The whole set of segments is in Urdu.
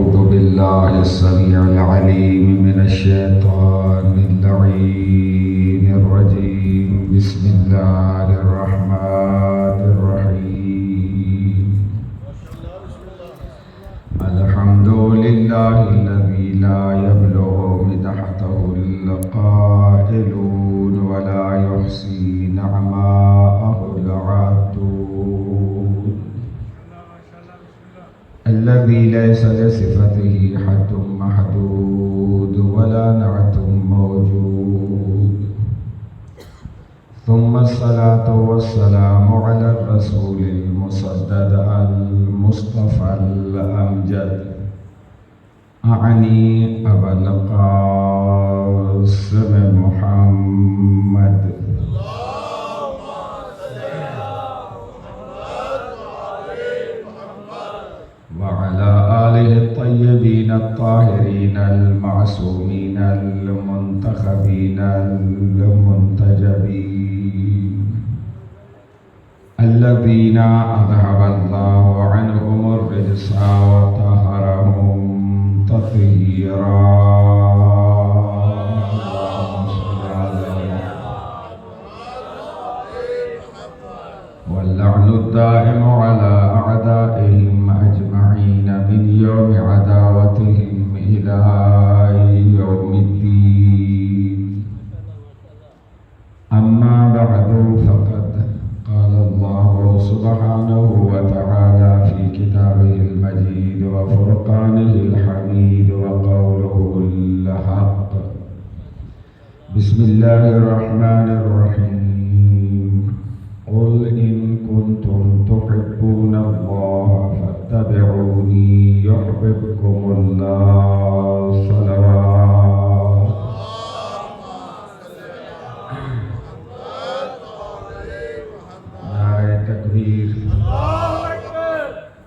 أعوذ بالله السميع العليم من الشيطان اللعين الرجيم. بسم الله الرحمن الرحيم. الحمد لله الذي لا يبلغ مدحته القائلون ولا يحصي نعماءه العادون، الذي ليس لصفته حد محدود ولا نعت موجود. ثم الصلاة والسلام على الرسول المسدد المصطفى الأمجد، أعني أبا القاسم محمد. وعلى آله الطيبين الطاهرين المعصومين المنتخبين المنتجبين، الذين أذهب الله عنهم الرجس وطهرهم تطهيرا. واللعن الدائم على أعدائهم أجمعين من يوم عداوتهم إلى يوم الدين. أما بعد، فقد قال الله سبحانه وتعالى في كتابه المجيد وفرقانه الحميد وقوله الحق. بسم الله الرحمن الرحيم. قل إن كنتم تحبون الله فاتبعوني يحببكم الله. صلوات. نعرہ تکبیر.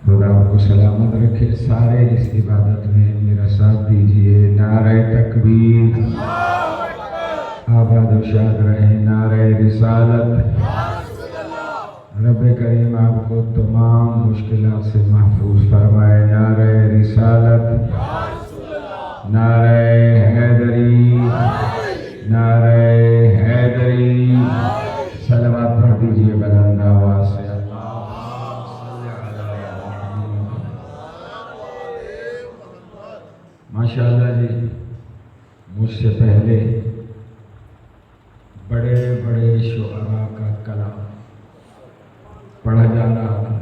خدا آپ کو سلامت رکھے. سارے اس عبادت میں میرا ساتھ دیجئے. نعرہ تکبیر. آباد و شاد رہیں. نعرہ رسالت. رب کریم آپ کو تمام مشکلات سے محفوظ فرمائے. نعرہ رسالت. نعرہ حیدری. نعرہ حیدری. صلوات پڑھ دیجئے بلند آواز سے. ماشاءاللہ جی، مجھ سے پہلے بڑے بڑے شعراء کا کلام پڑھا جا رہا تھا،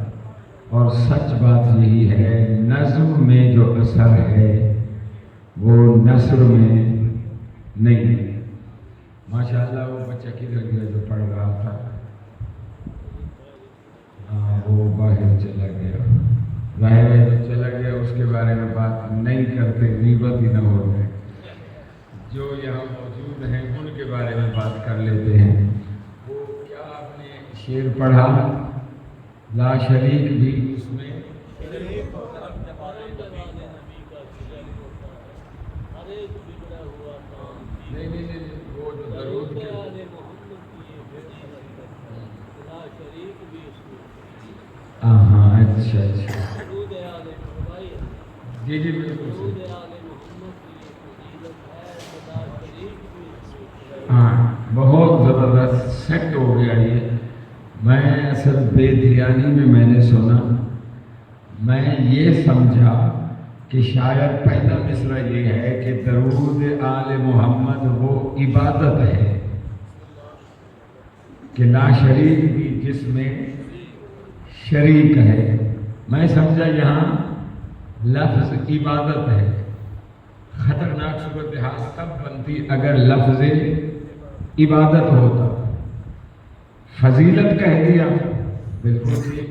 اور سچ بات یہی ہے، نظم میں جو اثر ہے وہ نثر میں نہیں ہے. ماشاءاللہ وہ بچہ کدھر گیا جو پڑھ رہا تھا؟ ہاں، وہ باہر چلا گیا. ظاہر ہے جو چلا گیا اس کے بارے میں بات نہیں کرتے، غیبت ہی نہ ہو جائے. جو یہاں موجود ہیں ان کے بارے میں بات کر لیتے ہیں. وہ کیا آپ نے شعر پڑھا؟ لا شریک بھی اس میں نہیں، وہ جو درود کے ہاں، اچھا جی بالکل ہاں، بہت زبردست سیٹ ہو گیا یہ. میں اصل بے دھیانی میں نے سنا، میں یہ سمجھا کہ شاید پہلا مصرع یہ ہے کہ درود آل محمد وہ عبادت ہے کہ لا شریک بھی جس میں شریک ہے. میں سمجھا یہاں لفظ عبادت ہے. خطرناک صورتحال تب بنتی اگر لفظ عبادت ہوتا. فضیلت کہہ دیا، بالکل ٹھیک.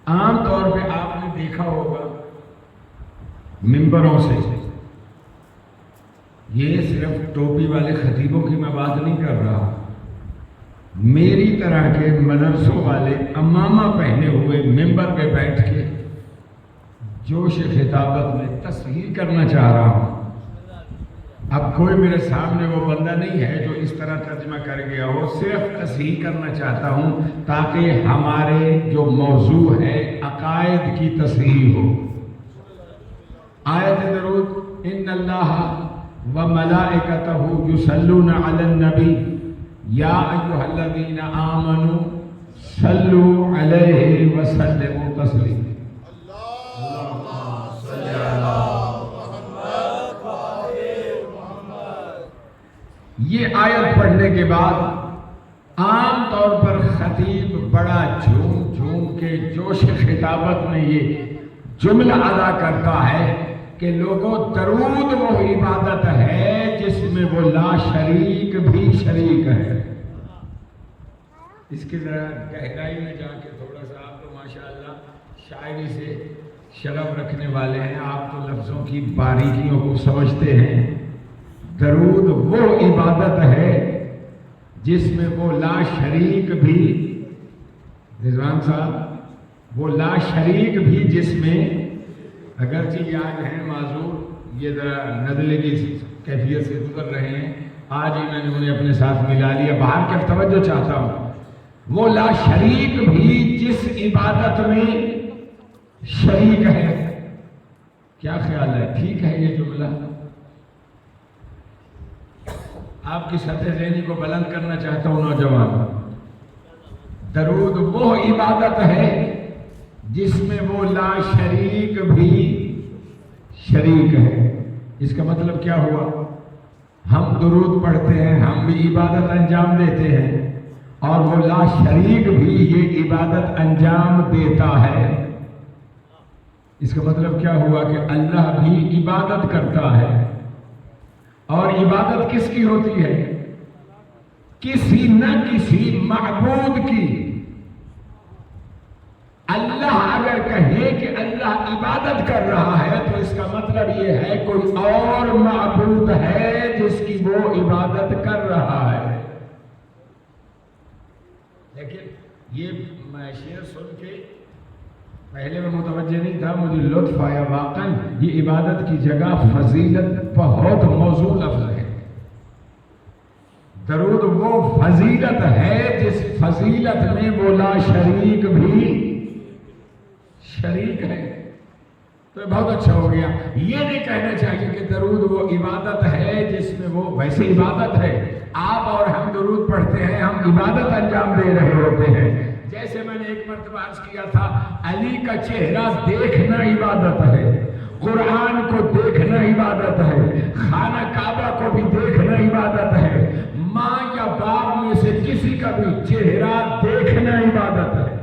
عام طور پہ آپ نے دیکھا ہوگا ممبروں سے، یہ صرف ٹوپی والے خطیبوں کی میں بات نہیں کر رہا، میری طرح کے مدرسوں والے امامہ پہنے ہوئے ممبر پہ بیٹھ کے جوش خطابت میں تصحیح کرنا چاہ رہا ہوں. اب کوئی میرے سامنے وہ بندہ نہیں ہے جو اس طرح ترجمہ کر گیا ہو، صرف تصحیح کرنا چاہتا ہوں تاکہ ہمارے جو موضوع ہے عقائد کی تصحیح ہو. آیت درود ان اللہ و ملائکتہ یصلون علی النبی یا ایھا الذین آمنوا صلوا علیہ وسلموا تسلیما۔ یہ آیت پڑھنے کے بعد عام طور پر خطیب بڑا جھوم جھوم کے جوش خطابت میں یہ جملہ ادا کرتا ہے کہ لوگوں درود وہ عبادت ہے جس میں وہ لا شریک بھی شریک ہے۔ اس کی ذرا گہرائی میں جا کے تھوڑا سا، آپ تو ماشاءاللہ شاعری سے شغف رکھنے والے ہیں، آپ تو لفظوں کی باریکیوں کو سمجھتے ہیں۔ درود وہ عبادت ہے جس میں وہ لا شریک بھی، رضوان صاحب، وہ لا شریک بھی جس میں، اگرچہ یہ آج ہیں معذور، یہ ذرا نزلے کی کیفیت سے گزر رہے ہیں، آج ہی میں نے انہیں اپنے ساتھ ملا لیا، باہر کی توجہ چاہتا ہوں۔ وہ لا شریک بھی جس عبادت میں شریک ہے۔ کیا خیال ہے، ٹھیک ہے یہ جملہ؟ آپ کی سطح ذہنی کو بلند کرنا چاہتا ہوں نوجوان۔ درود وہ عبادت ہے جس میں وہ لا شریک بھی شریک ہے۔ اس کا مطلب کیا ہوا؟ ہم درود پڑھتے ہیں، ہم بھی عبادت انجام دیتے ہیں، اور وہ لا شریک بھی یہ عبادت انجام دیتا ہے۔ اس کا مطلب کیا ہوا کہ اللہ بھی عبادت کرتا ہے، اور عبادت کس کی ہوتی ہے؟ کسی نہ کسی معبود کی۔ اللہ اگر کہے کہ اللہ عبادت کر رہا ہے تو اس کا مطلب یہ ہے کوئی اور معبود ہے جس کی وہ عبادت کر رہا ہے۔ لیکن یہ میں شعر سن کے پہلے میں متوجہ نہیں تھا، مجھے لطف آیا، واقعاً یہ عبادت کی جگہ فضیلت بہت موزوں لفظ ہے۔ درود وہ فضیلت ہے جس فضیلت میں وہ لا شریک بھی شریک ہے۔ تو بہت اچھا ہو گیا۔ یہ نہیں کہنا چاہیے کہ درود وہ عبادت ہے جس میں وہ، ویسے عبادت ہے، آپ اور ہم درود پڑھتے ہیں، ہم عبادت انجام دے رہے ہوتے ہیں۔ جیسے میں نے ایک مرتبہ عرض کیا تھا، علی کا چہرہ دیکھنا عبادت ہے، قرآن کو دیکھنا عبادت ہے، خانہ کعبہ کو بھی دیکھنا عبادت ہے، ماں یا باپ میں سے کسی کا بھی چہرہ دیکھنا عبادت ہے۔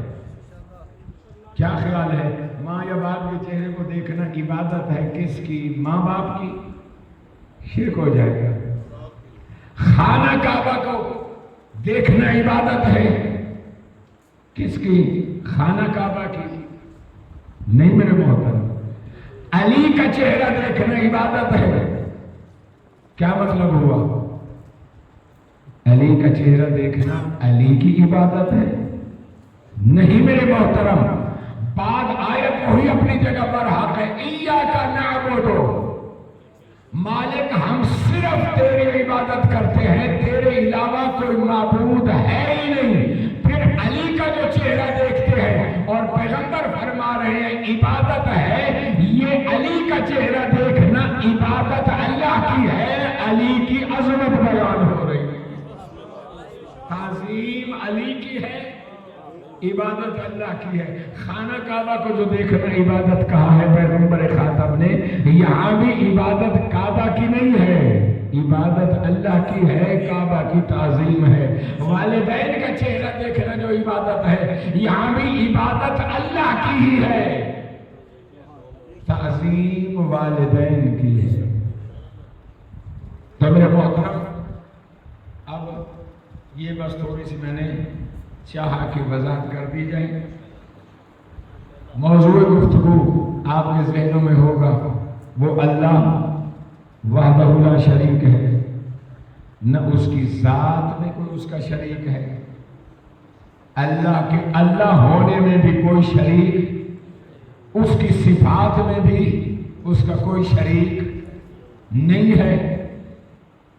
کیا خیال ہے، ماں یا باپ کے چہرے کو دیکھنا عبادت ہے کس کی؟ ماں باپ کی؟ شرک ہو جائے گا۔ خانہ کعبہ کو دیکھنا عبادت ہے کس کی؟ خانہ کعبہ کی؟ نہیں میرے محترم، علی کا چہرہ دیکھنا عبادت ہے۔ کیا مطلب ہوا؟ علی کا چہرہ دیکھنا علی کی عبادت ہے؟ نہیں میرے محترم، بعد آیت وہی اپنی جگہ پر حق ہے، ایاک نعبد، مالک ہم صرف تیری عبادت کرتے ہیں، تیرے علاوہ کوئی معبود ہے ہی نہیں۔ پھر علی کا جو چہرہ دیکھتے ہیں اور پیغمبر فرما رہے ہیں عبادت ہے، یہ علی کا چہرہ دیکھنا عبادت اللہ کی ہے، علی کی عظمت بیان ہو رہی ہے، تعظیم علی کی ہے، عبادت اللہ کی ہے۔ خانہ کعبہ کو جو دیکھنا عبادت کہا ہے پیغمبر خاتم نے، یہاں بھی عبادت کعبہ کی نہیں ہے، عبادت اللہ کی ہے، کعبہ کی تعظیم ہے۔ والدین کا چہرہ دیکھنا جو عبادت ہے، یہاں بھی عبادت اللہ کی ہی ہے، تعظیم والدین کی ہے۔ تو میرے محترم، اب یہ بس تھوڑی سی میں نے چاہا کہ وضاحت کر دی جائے۔ موضوع گفتگو آپ کے ذہنوں میں ہوگا، وہ اللہ وحدہ لا شریک ہے، نہ اس کی ذات میں کوئی اس کا شریک ہے، اللہ کے اللہ ہونے میں بھی کوئی شریک، اس کی صفات میں بھی اس کا کوئی شریک نہیں ہے،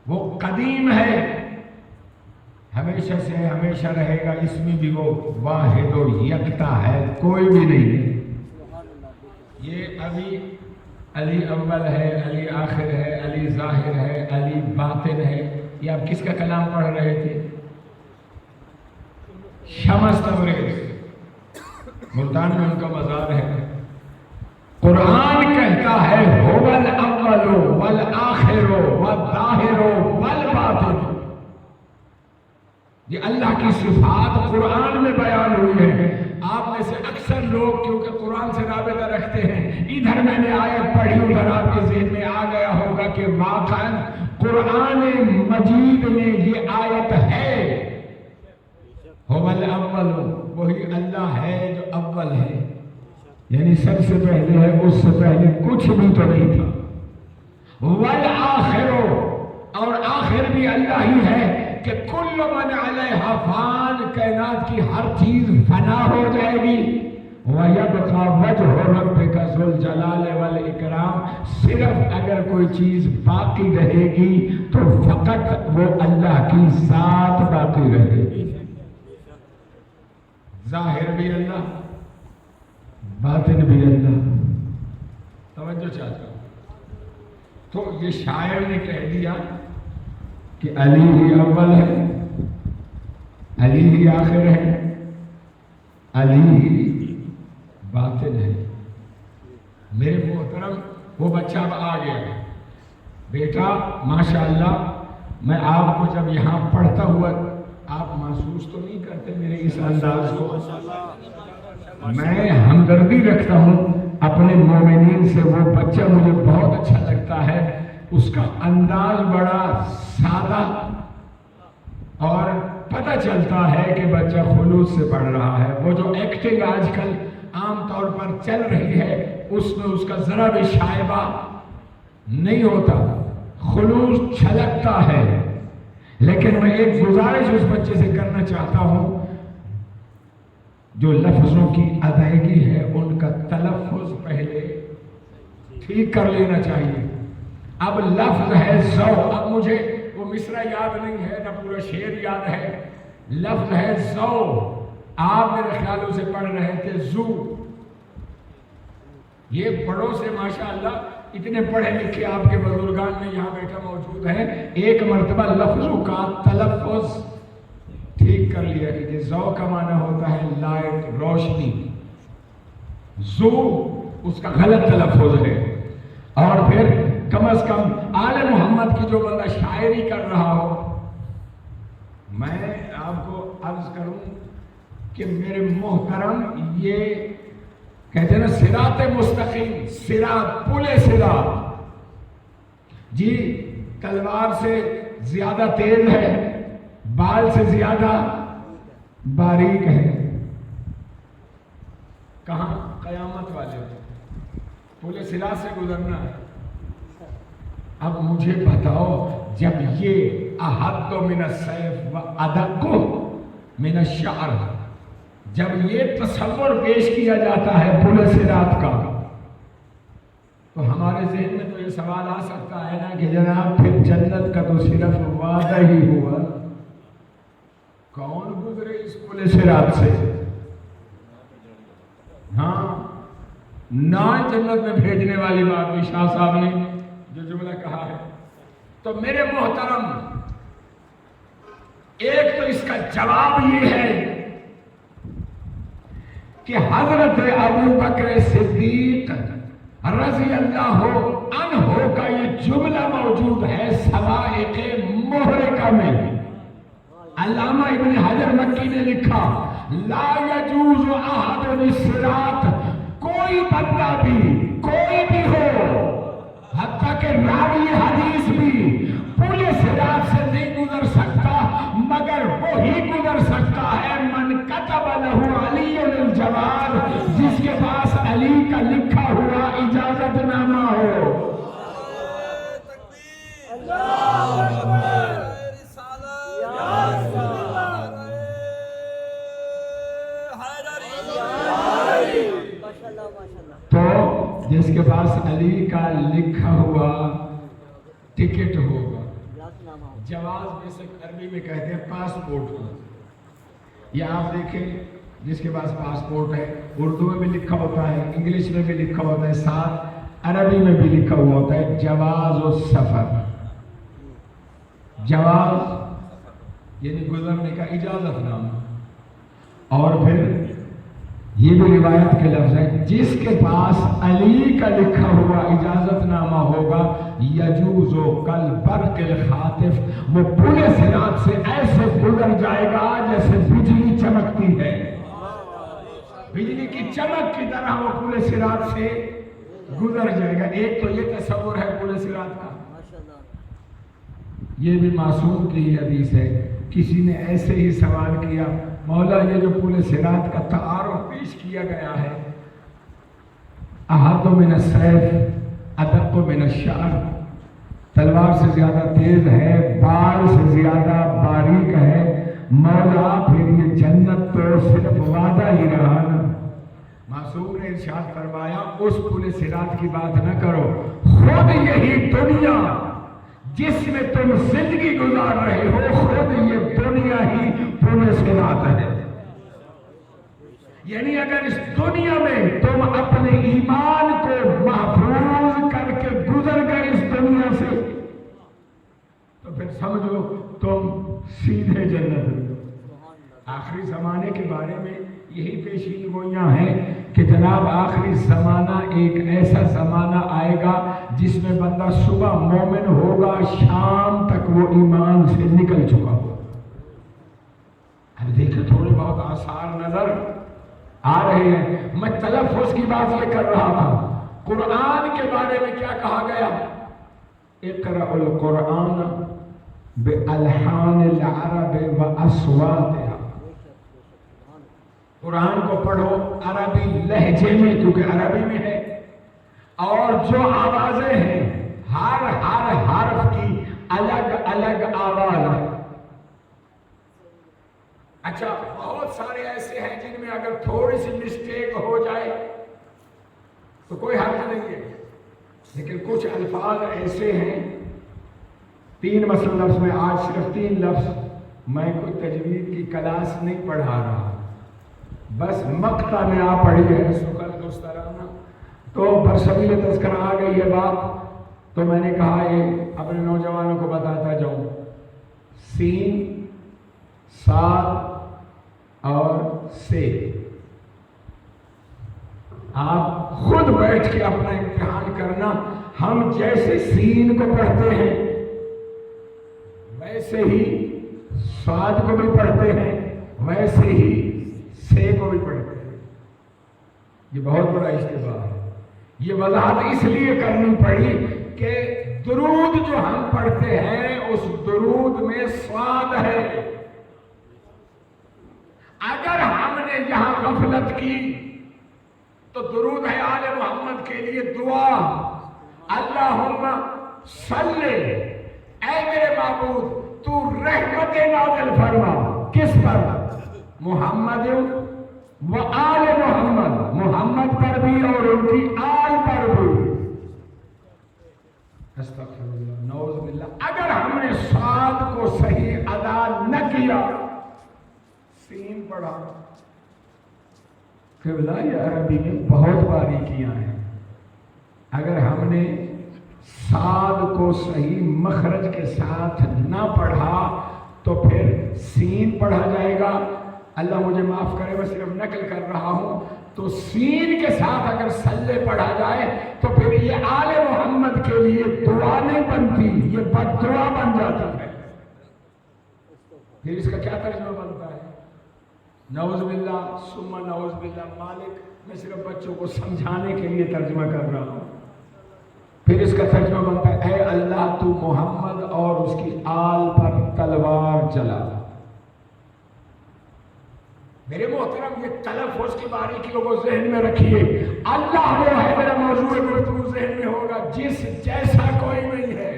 وہ قدیم ہے، ہمیشہ سے ہمیشہ رہے گا، اس میں بھی وہ واحد و یکتا ہے، کوئی بھی نہیں ہے۔ یہ ابھی علی اول ہے، علی آخر ہے، علی ظاہر ہے، علی باطن ہے. یہ آپ کس کا کلام پڑھ رہے تھے؟ شمس تبریز، ملتان میں ان کا مزار ہے. قرآن کہتا ہے هو الاول والآخر والظاہر والباطن. یہ اللہ کی صفات قرآن میں بیان ہوئی ہے. آپ میں سے اکثر لوگ کیونکہ قرآن سے رابطہ رکھتے ہیں، ادھر میں نے آیت پڑھی، ادھر آپ کے ذہن میں آ گیا ہوگا کہ واقعاً قرآن مجید میں یہ آیت ہے. هو الاول، وہی اللہ ہے جو اول ہے، یعنی سب سے پہلے ہے، اس سے پہلے کچھ بھی تو نہیں تھا. والآخر، اور آخر بھی اللہ ہی ہے کہ کل من علیہا فان، کائنات کی ہر چیز فنا ہو جائے گی. وَيَبْقَى وَجْهُ رَبِّكَ ذُو الْجَلَالِ وَالْإِكْرَامِ، صرف اگر کوئی چیز باقی رہے گی تو فقط وہ اللہ کی ذات باقی رہے گی. ظاہر بھی اللہ، باطن بھی اللہ. توجہ چاہتا ہوں. تو یہ شاعر نے کہہ دیا کہ علی ہی اول ہے، علی ہی آخر ہے، علی ہی باطن ہے. میرے محترم، وہ بچہ اب آ گیا. بیٹا ماشاءاللہ، میں آپ کو جب یہاں پڑھتا ہوا، آپ محسوس تو نہیں کرتے میرے اس انداز کو؟ میں ہمدردی رکھتا ہوں اپنے مومنین سے. وہ بچہ مجھے بہت اچھا لگتا ہے، اس کا انداز بڑا سادہ، اور پتہ چلتا ہے کہ بچہ خلوص سے پڑھ رہا ہے. وہ جو ایکٹنگ آج کل عام طور پر چل رہی ہے، اس میں اس کا ذرا بھی شائبہ نہیں ہوتا، خلوص چھلکتا ہے. لیکن میں ایک گزارش اس بچے سے کرنا چاہتا ہوں، جو لفظوں کی ادائیگی ہے ان کا تلفظ پہلے ٹھیک کر لینا چاہیے. اب لفظ ہے زو، اب مجھے وہ مصرع یاد نہیں ہے نہ پورا شعر یاد ہے. لفظ ہے زو، آپ میرے خیالوں سے پڑھ رہے تھے زو. یہ بڑوں سے ماشاءاللہ اتنے پڑھے لکھے آپ کے بزرگان میں یہاں بیٹھا موجود ہیں، ایک مرتبہ لفظوں کا تلفظ ٹھیک کر لیا کہ زو کا معنی ہوتا ہے لائٹ، روشنی. زو اس کا غلط تلفظ ہے. اور پھر کم از کم آل محمد کی جو بندہ شاعری کر رہا ہو، میں آپ کو عرض کروں کہ میرے محترم، یہ کہتے ہیں نا صراط مستقیم، صراط، پل صراط، جی تلوار سے زیادہ تیز ہے، بال سے زیادہ باریک ہے. کہاں؟ قیامت والے پل صراط سے گزرنا ہے. اب مجھے بتاؤ، جب یہ احد من السیف و ادق من الشعر، جب یہ تصور پیش کیا جاتا ہے پل صراط کا، تو ہمارے ذہن میں تو یہ سوال آ سکتا ہے نا کہ جناب پھر جنت کا تو صرف وعدہ ہی ہوا، کون گزرے اس پل صراط سے؟ ہاں، نہ جنت میں بھیجنے والی بات بھی شاہ صاحب نے جو جملہ کہا ہے. تو میرے محترم، ایک تو اس کا جواب یہ ہے کہ حضرت ابو بکر صدیق رضی اللہ عنہ کا یہ جملہ موجود ہے سوائق محرقہ میں. علامہ ابن حجر مکی نے لکھا، لا یجوز احد الصراط، کوئی بندہ بھی، کوئی بھی ہو، حتیٰ کہ راوی حدیث بھی پل صراط سے نہیں گزر سکتا، مگر وہی گزر سکتا ہے من کتب لہ علی الجواد، جس کے پاس علی کا لکھا ہوا اجازت نامہ ہو. تو جس کے پاس علی کا لکھا ہوا ٹکٹ ہوگا، جواز میں سے عربی میں کہتے ہیں پاسپورٹ ہوگا. یہ آپ دیکھیں، جس کے پاس پاسپورٹ ہے، اردو میں بھی لکھا ہوتا ہے، انگلش میں بھی لکھا ہوتا ہے، ساتھ عربی میں بھی لکھا ہوا ہوتا ہے جواز السفر، جواز یعنی گزرنے کا اجازت نامہ، اور پھر یہ بھی روایت کے لفظ ہے جس کے پاس علی کا لکھا ہوا اجازت نامہ ہوگا یجوز کل برق الخاطف، وہ پل صراط سے ایسے گزر جائے گا جیسے بجلی چمکتی ہے، بجلی کی چمک کی طرح وہ پل صراط سے گزر جائے گا۔ ایک تو یہ تصور ہے پل صراط کا، یہ بھی معصوم کی حدیث ہے۔ کسی نے ایسے ہی سوال کیا مولا یہ جو پل صراط کا تعارف پیش کیا گیا ہے، احد من السیف ادق من الشعر، تلوار سے زیادہ تیز ہے، بال سے زیادہ باریک ہے، مولا پھر یہ جنت تو صرف وعدہ ہی رہا نا۔ معصوم نے ارشاد فرمایا اس پل صراط کی بات نہ کرو، خود یہی دنیا جس میں تم زندگی گزار رہے ہو، خود یہ دنیا ہی پل صراط ہے۔ یعنی اگر اس دنیا میں تم اپنے ایمان کو محفوظ کر کے گزر گئے اس دنیا سے، تو پھر سمجھو تم سیدھے جنت میں۔ آخری زمانے کے بارے میں یہی پیشین گوئیاں ہیں کہ جناب آخری زمانہ ایک ایسا زمانہ آئے گا جس میں بندہ صبح مومن ہوگا، شام تک وہ ایمان سے نکل چکا ہوگا۔ اب دیکھیں تھوڑے بہت آثار نظر آ رہے ہیں۔ میں تلفظ کی بات یہ کر رہا تھا، قرآن کے بارے میں کیا کہا گیا؟ اقرأ القرآن بألحان العرب وأصواتها، قرآن کو پڑھو عربی لہجے میں، کیونکہ عربی میں ہے، اور جو آوازیں ہیں ہر حرف کی الگ الگ آواز ہے۔ اچھا بہت سارے ایسے ہیں جن میں اگر تھوڑی سی مسٹیک ہو جائے تو کوئی حرج نہیں ہے، لیکن کچھ الفاظ ایسے ہیں، 3 مثلا لفظ میں آج صرف 3 لفظ، میں کوئی تجوید کی کلاس نہیں پڑھا رہا، بس مقطع میں آ پڑھی ہے سکل دوسترانہ، تو برسبیل تذکرہ آ گئی ہے بات، تو میں نے کہا یہ اپنے نوجوانوں کو بتاتا جاؤں، سین، صاد اور سے، آپ خود بیٹھ کے اپنا امتحان کرنا، ہم جیسے سین کو پڑھتے ہیں ویسے ہی صاد کو بھی پڑھتے ہیں، ویسے ہی سے کو بھی پڑھتے ہیں۔ یہ بہت بڑا اشتباہ ہے۔ یہ وضاحت اس لیے کرنی پڑی کہ درود جو ہم پڑھتے ہیں اس درود میں صاد ہے۔ اگر ہم نے یہاں غفلت کی تو درود ہے آل محمد کے لیے دعا، اللہم صلی، اے میرے معبود تو رحمت نازل فرما، کس پر؟ محمد و آل محمد، محمد پر بھی اور ان کی آل پر بھی۔ استغفر اللہ، نعوذ باللہ۔ اگر ہم نے صاد کو صحیح ادا نہ کیا، سین پڑھا، قبلہ یہ عربی میں بہت باریکیاں ہیں، اگر ہم نے صاد کو صحیح مخرج کے ساتھ نہ پڑھا تو پھر سین پڑھا جائے گا۔ اللہ مجھے معاف کرے، میں صرف نقل کر رہا ہوں، تو سین کے ساتھ اگر صلی پڑھا جائے تو پھر یہ آل محمد کے لیے دعا نہیں بنتی، یہ بد دعا بن جاتی ہے۔ پھر اس کا کیا ترجمہ بنتا ہے؟ نعوذ باللہ ثم نعوذ باللہ مالک، میں صرف بچوں کو سمجھانے کے لیے ترجمہ کر رہا ہوں۔ پھر اس کا ترجمہ بنتا ہے اے اللہ تو محمد اور اس کی آل پر تلوار چلا۔ میرے محترم یہ تلفظ کی باریکیوں کو ذہن میں رکھیے۔ اللہ وہ ہے، میرا موضوع گفتگو ذہن میں ہوگا، جس جیسا کوئی نہیں ہے،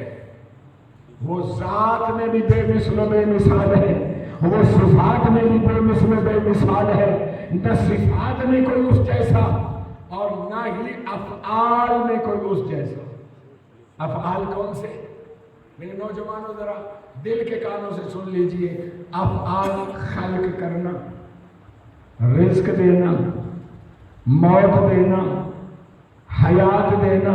وہ ذات میں بھی بے مثل و بے مثال ہے، وہ صفات میں بھی بے مثل و بے مثال ہے، نہ صفات میں کوئی اس جیسا اور نہ ہی افعال میں کوئی اس جیسا۔ افعال کون سے؟ میرے نوجوانوں ذرا دل کے کانوں سے سن لیجئے، افعال خلق کرنا، رزق دینا، موت دینا، حیات دینا،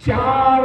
4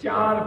4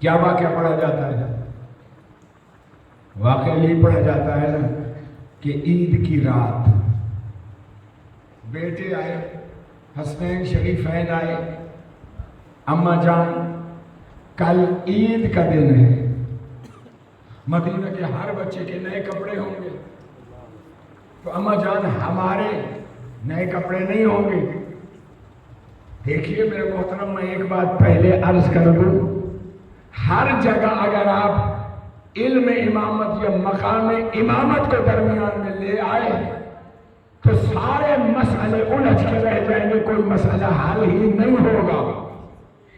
کیا واقعہ پڑھا جاتا ہے؟ واقعہ یہی پڑھا جاتا ہے نا کہ عید کی رات بیٹے آئے، حسنین شریفین آئے، اماں جان کل عید کا دن ہے، مدینہ کے ہر بچے کے نئے کپڑے ہوں گے، تو اماں جان ہمارے نئے کپڑے نہیں ہوں گے۔ دیکھیے میرے محترم، میں ایک بات پہلے عرض کر دوں، ہر جگہ اگر آپ علم امامت یا مقام امامت کو درمیان میں لے آئے تو سارے مسئلے الجھ کے رہ جائیں گے، کوئی مسئلہ حل ہی نہیں ہوگا۔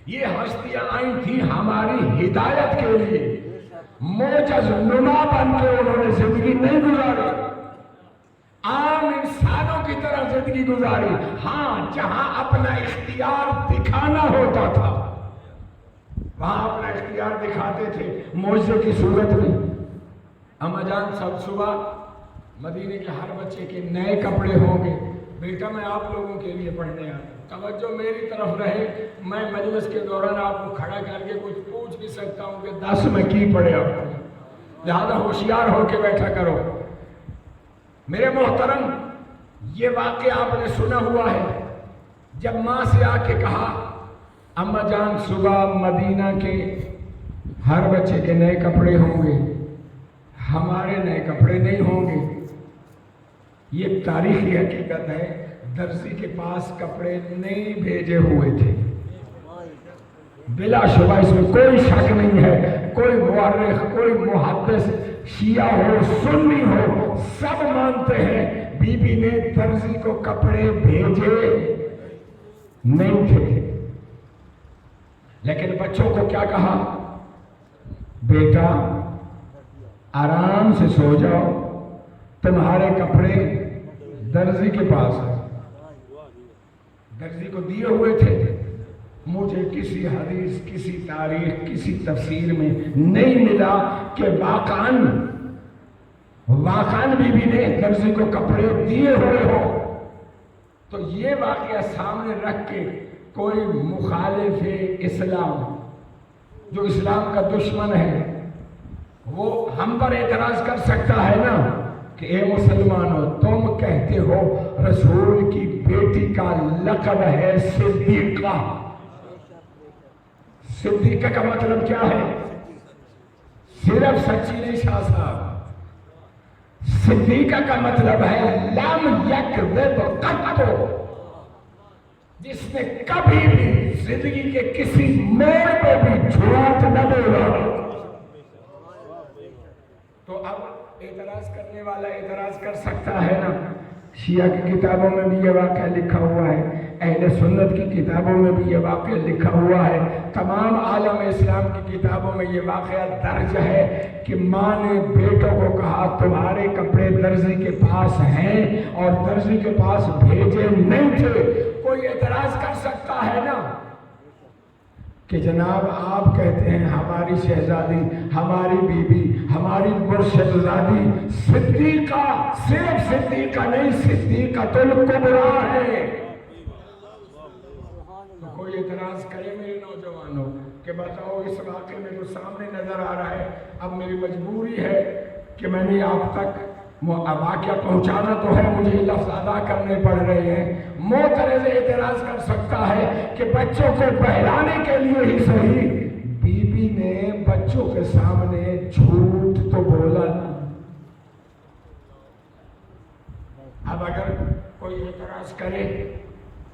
یہ ہستیاں آئی تھی ہماری ہدایت کے لیے، معجز نما بن کے انہوں نے زندگی نہیں گزاری، عام انسانوں کی طرح زندگی گزاری۔ ہاں، جہاں اپنا اختیار دکھانا ہوتا تھا وہاں اپنا اختیار دکھاتے تھے معجزے کی صورت میں۔ اماں جان سب صبح مدینے کے ہر بچے کے نئے کپڑے ہوں گے۔ بیٹا میں آپ لوگوں کے لیے پڑھنے آیا، توجہ میری طرف رہے، میں مجلس کے دوران آپ کو کھڑا کر کے کچھ پوچھ بھی سکتا ہوں کہ 10 میں کی پڑھے آپ، لہذا ہوشیار ہو کے بیٹھا کرو۔ میرے محترم، یہ واقعہ آپ نے سنا ہوا ہے، جب ماں سے آ کے کہا اماں جان صبح مدینہ کے ہر بچے کے نئے کپڑے ہوں گے، ہمارے نئے کپڑے نہیں ہوں گے۔ یہ تاریخی حقیقت ہے، درزی کے پاس کپڑے نہیں بھیجے ہوئے تھے، بلا شبہ اس میں کوئی شک نہیں ہے۔ کوئی مورخ، کوئی محدث، شیعہ ہو سنی ہو، سب مانتے ہیں بی بی نے درزی کو کپڑے بھیجے نہیں تھے۔ لیکن بچوں کو کیا کہا؟ بیٹا آرام سے سو جاؤ، تمہارے کپڑے درزی کے پاس ہیں۔ درزی کو دیے ہوئے تھے، مجھے کسی حدیث، کسی تاریخ، کسی تفسیر میں نہیں ملا کہ واقعاً بی بی نے درزی کو کپڑے دیے ہوئے ہو۔ تو یہ واقعہ سامنے رکھ کے کوئی مخالف اسلام جو اسلام کا دشمن ہے وہ ہم پر اعتراض کر سکتا ہے نا کہ اے مسلمانوں، تم کہتے ہو رسول کی بیٹی کا لقب ہے صدیقہ۔ صدیقہ کا مطلب کیا ہے؟ صرف سچی نہیں شاہ صاحب، صدیقہ کا مطلب ہے لم یکذب قط، جس نے کبھی بھی زندگی کے کسی موڑ پہ بھی جھوٹ نہ بولا۔ تو اب اعتراض کرنے والا اعتراض کر سکتا ہے نا، شیعہ کی کتابوں میں بھی یہ واقعہ لکھا ہوا ہے، اہل سنت کی کتابوں میں بھی یہ واقعہ لکھا ہوا ہے، تمام عالم اسلام کی کتابوں میں یہ واقعہ درج ہے کہ ماں نے بیٹوں کو کہا تمہارے کپڑے درزی کے پاس ہیں، اور درزی کے پاس بھیجے نہیں تھے۔ کوئی اعتراض کر سکتا ہے نا کہ جناب آپ کہتے ہیں ہماری شہزادی، ہماری بی بی، ہماری مرشد زادی صدیقہ، صرف صدیقہ نہیں صدیقۃ الکبریٰ ہے۔ تو کوئی اعتراض کرے میرے نوجوانوں کہ بتاؤ اس واقعے میں جو سامنے نظر آ رہا ہے، اب میری مجبوری ہے کہ میں نے آپ تک واقعہ پہنچانا تو ہے، مجھے لفظ ادا کرنے پڑ رہے ہیں۔ معترض اعتراض کر سکتا ہے کہ بچوں کو بہلانے کے لیے ہی صحیح، بی بی نے بچوں کے سامنے جھوٹ تو بولا نا۔ اب اگر کوئی اعتراض کرے،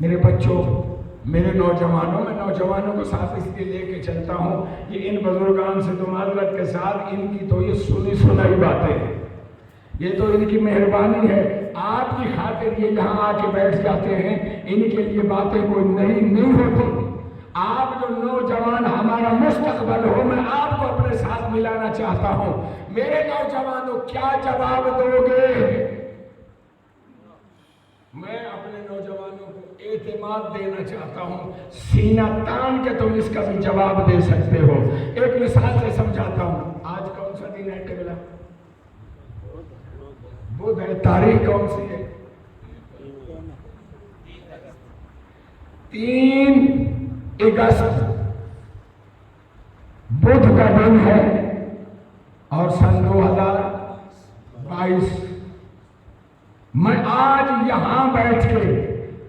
میرے بچوں، میرے نوجوانوں، میں نوجوانوں کو ساتھ اس لیے لے کے چلتا ہوں، یہ ان بزرگان سے تو معذرت کے ساتھ ان کی تو یہ سنی سنائی باتیں ہیں، یہ تو ان کی مہربانی ہے، آپ کی خاطر یہ یہاں آ کے بیٹھ جاتے ہیں، ان کے لیے باتیں کوئی نہیں ہوتی۔ آپ جو نوجوان ہمارا مستقبل ہو، میں آپ کو اپنے ساتھ ملانا چاہتا ہوں۔ میرے نوجوانوں کیا جواب دو گے؟ میں اپنے نوجوانوں کو اعتماد دینا چاہتا ہوں، سینہ تان کے تم اس کا بھی جواب دے سکتے ہو۔ ایک مثال سے سمجھاتا ہوں، آج کون سا دن ہے قبلہ؟ بدھ ہے، تاریخ کون سی ہے؟ 3 اگست بدھ کا دن ہے اور سن 2022 میں آج یہاں بیٹھ کے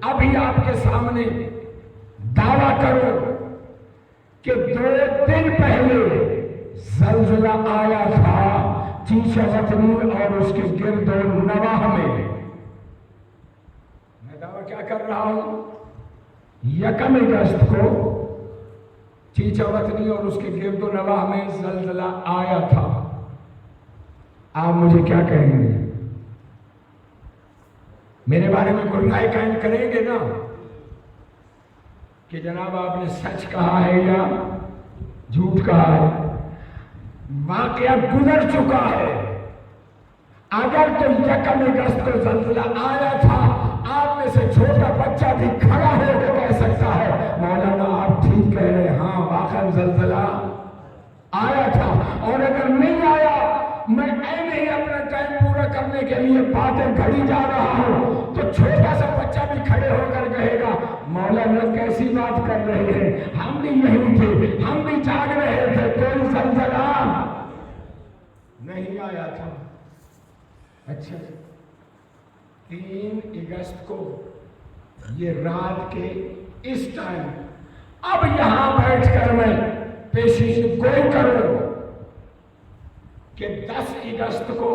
ابھی آپ کے سامنے دعویٰ کروں کہ 2 دن پہلے زلزلہ آیا تھا چیچا وطنی اور اس کے گرد و نواح میں دعویٰ کیا کر رہا ہوں 1 اگست کو چیچا وطنی اور اس کے گرد و نواح میں زلزلہ آیا تھا. آپ مجھے کیا کہیں گے؟ میرے بارے میں کوئی رائے قائم کریں گے نا کہ جناب آپ نے سچ کہا ہے یا جھوٹ کہا ہے؟ واقعہ گزر چکا ہے. اگر تو 1 اگست کو زلزلہ آیا تھا آپ میں سے چھوٹا بچہ بھی کھڑا ہو کے کہہ سکتا ہے مولانا آپ ٹھیک کہہ رہے ہیں، ہاں واقعا زلزلہ آیا تھا. اور اگر نہیں آیا میں ایسے ہی اپنا ٹائم پورا کرنے کے لیے باتیں گھڑی جا رہا ہوں تو چھوٹا سا بچہ بھی کھڑے ہو کر کہے گا مولانا کیسی بات کر رہے ہیں، ہم بھی یہی تھے، ہم بھی جاگ رہے تھے، کوئی زلزلہ نہیں آیا تھا. اچھا 3 اگست کو یہ رات کے اس ٹائم اب یہاں بیٹھ کر میں پیشی گوئی کروں کہ 10 اگست کو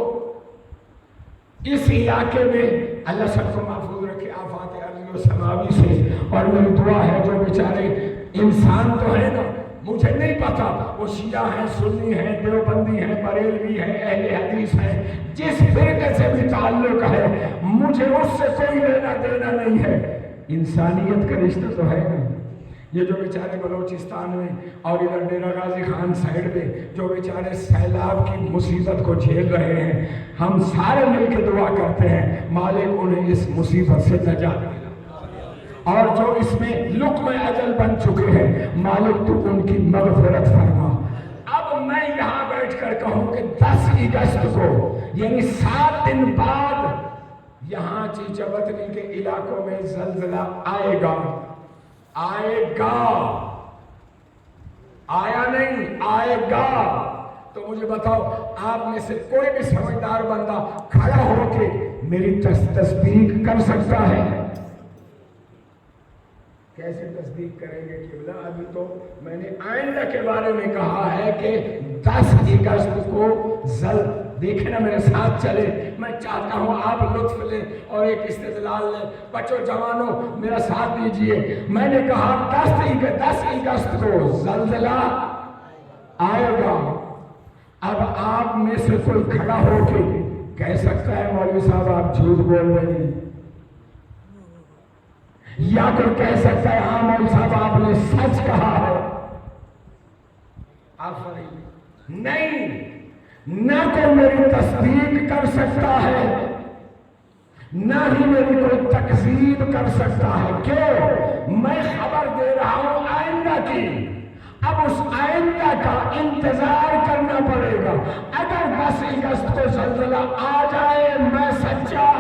اس علاقے میں اللہ سب کو محفوظ رکھے آفات ارضی و سماوی سے. اور میری دعا ہے جو بیچارے انسان تو ہے نا، مجھے نہیں پتا وہ شیعہ ہیں، سنی ہیں، دیوبندی ہیں، بریلوی ہیں، اہل حدیث ہیں، جس فرقے سے بھی تعلق ہے مجھے اس سے کوئی لینا دینا نہیں ہے. انسانیت کا رشتہ تو ہے نا. یہ جو بیچارے بلوچستان میں اور ادھر ڈیرہ غازی خان سائڈ میں جو بیچارے سیلاب کی مصیبت کو جھیل رہے ہیں، ہم سارے مل کے دعا کرتے ہیں مالک انہیں اس مصیبت سے نجات دے، اور جو اس میں لقمہ اجل بن چکے ہیں مالک تو ان کی مغفرت فرما. اب میں یہاں بیٹھ کر کہوں کہ 10 اگست کو یعنی 7 دن بعد یہاں چیچا وطنی کے علاقوں میں زلزلہ آئے گا. آیا نہیں، آئے گا. تو مجھے بتاؤ آپ میں سے کوئی بھی سمجھدار بندہ کھڑا ہو کے میری تصدیق کر سکتا ہے؟ کیسے تصدیق کریں گے قبلہ؟ ابھی تو میں نے آئندہ کے بارے میں کہا ہے کہ 10 اگست کو دیکھیں نا میرے ساتھ چلے. میں چاہتا ہوں آپ لطف لیں اور ایک استدلال لیں. بچوں جوانوں میرا ساتھ دیجئے. میں نے کہا 10 اگست کو زلزلہ آئے گا. اب آپ میں سے کوئی کھڑا ہو کے کہہ سکتا ہے مولوی صاحب آپ جھوٹ بول رہے ہیں، یا کوئی کہہ سکتا ہے ہاں مولوی صاحب آپ نے سچ کہا ہے؟ آفرین. نہیں، نہ کوئی میری تصدیق کر سکتا ہے نہ ہی میری کوئی تکذیب کر سکتا ہے. کیوں؟ میں خبر دے رہا ہوں آئندہ کی. اب اس آئندہ کا انتظار کرنا پڑے گا. اگر 10 اگست کو زلزلہ آ جائے میں سچا،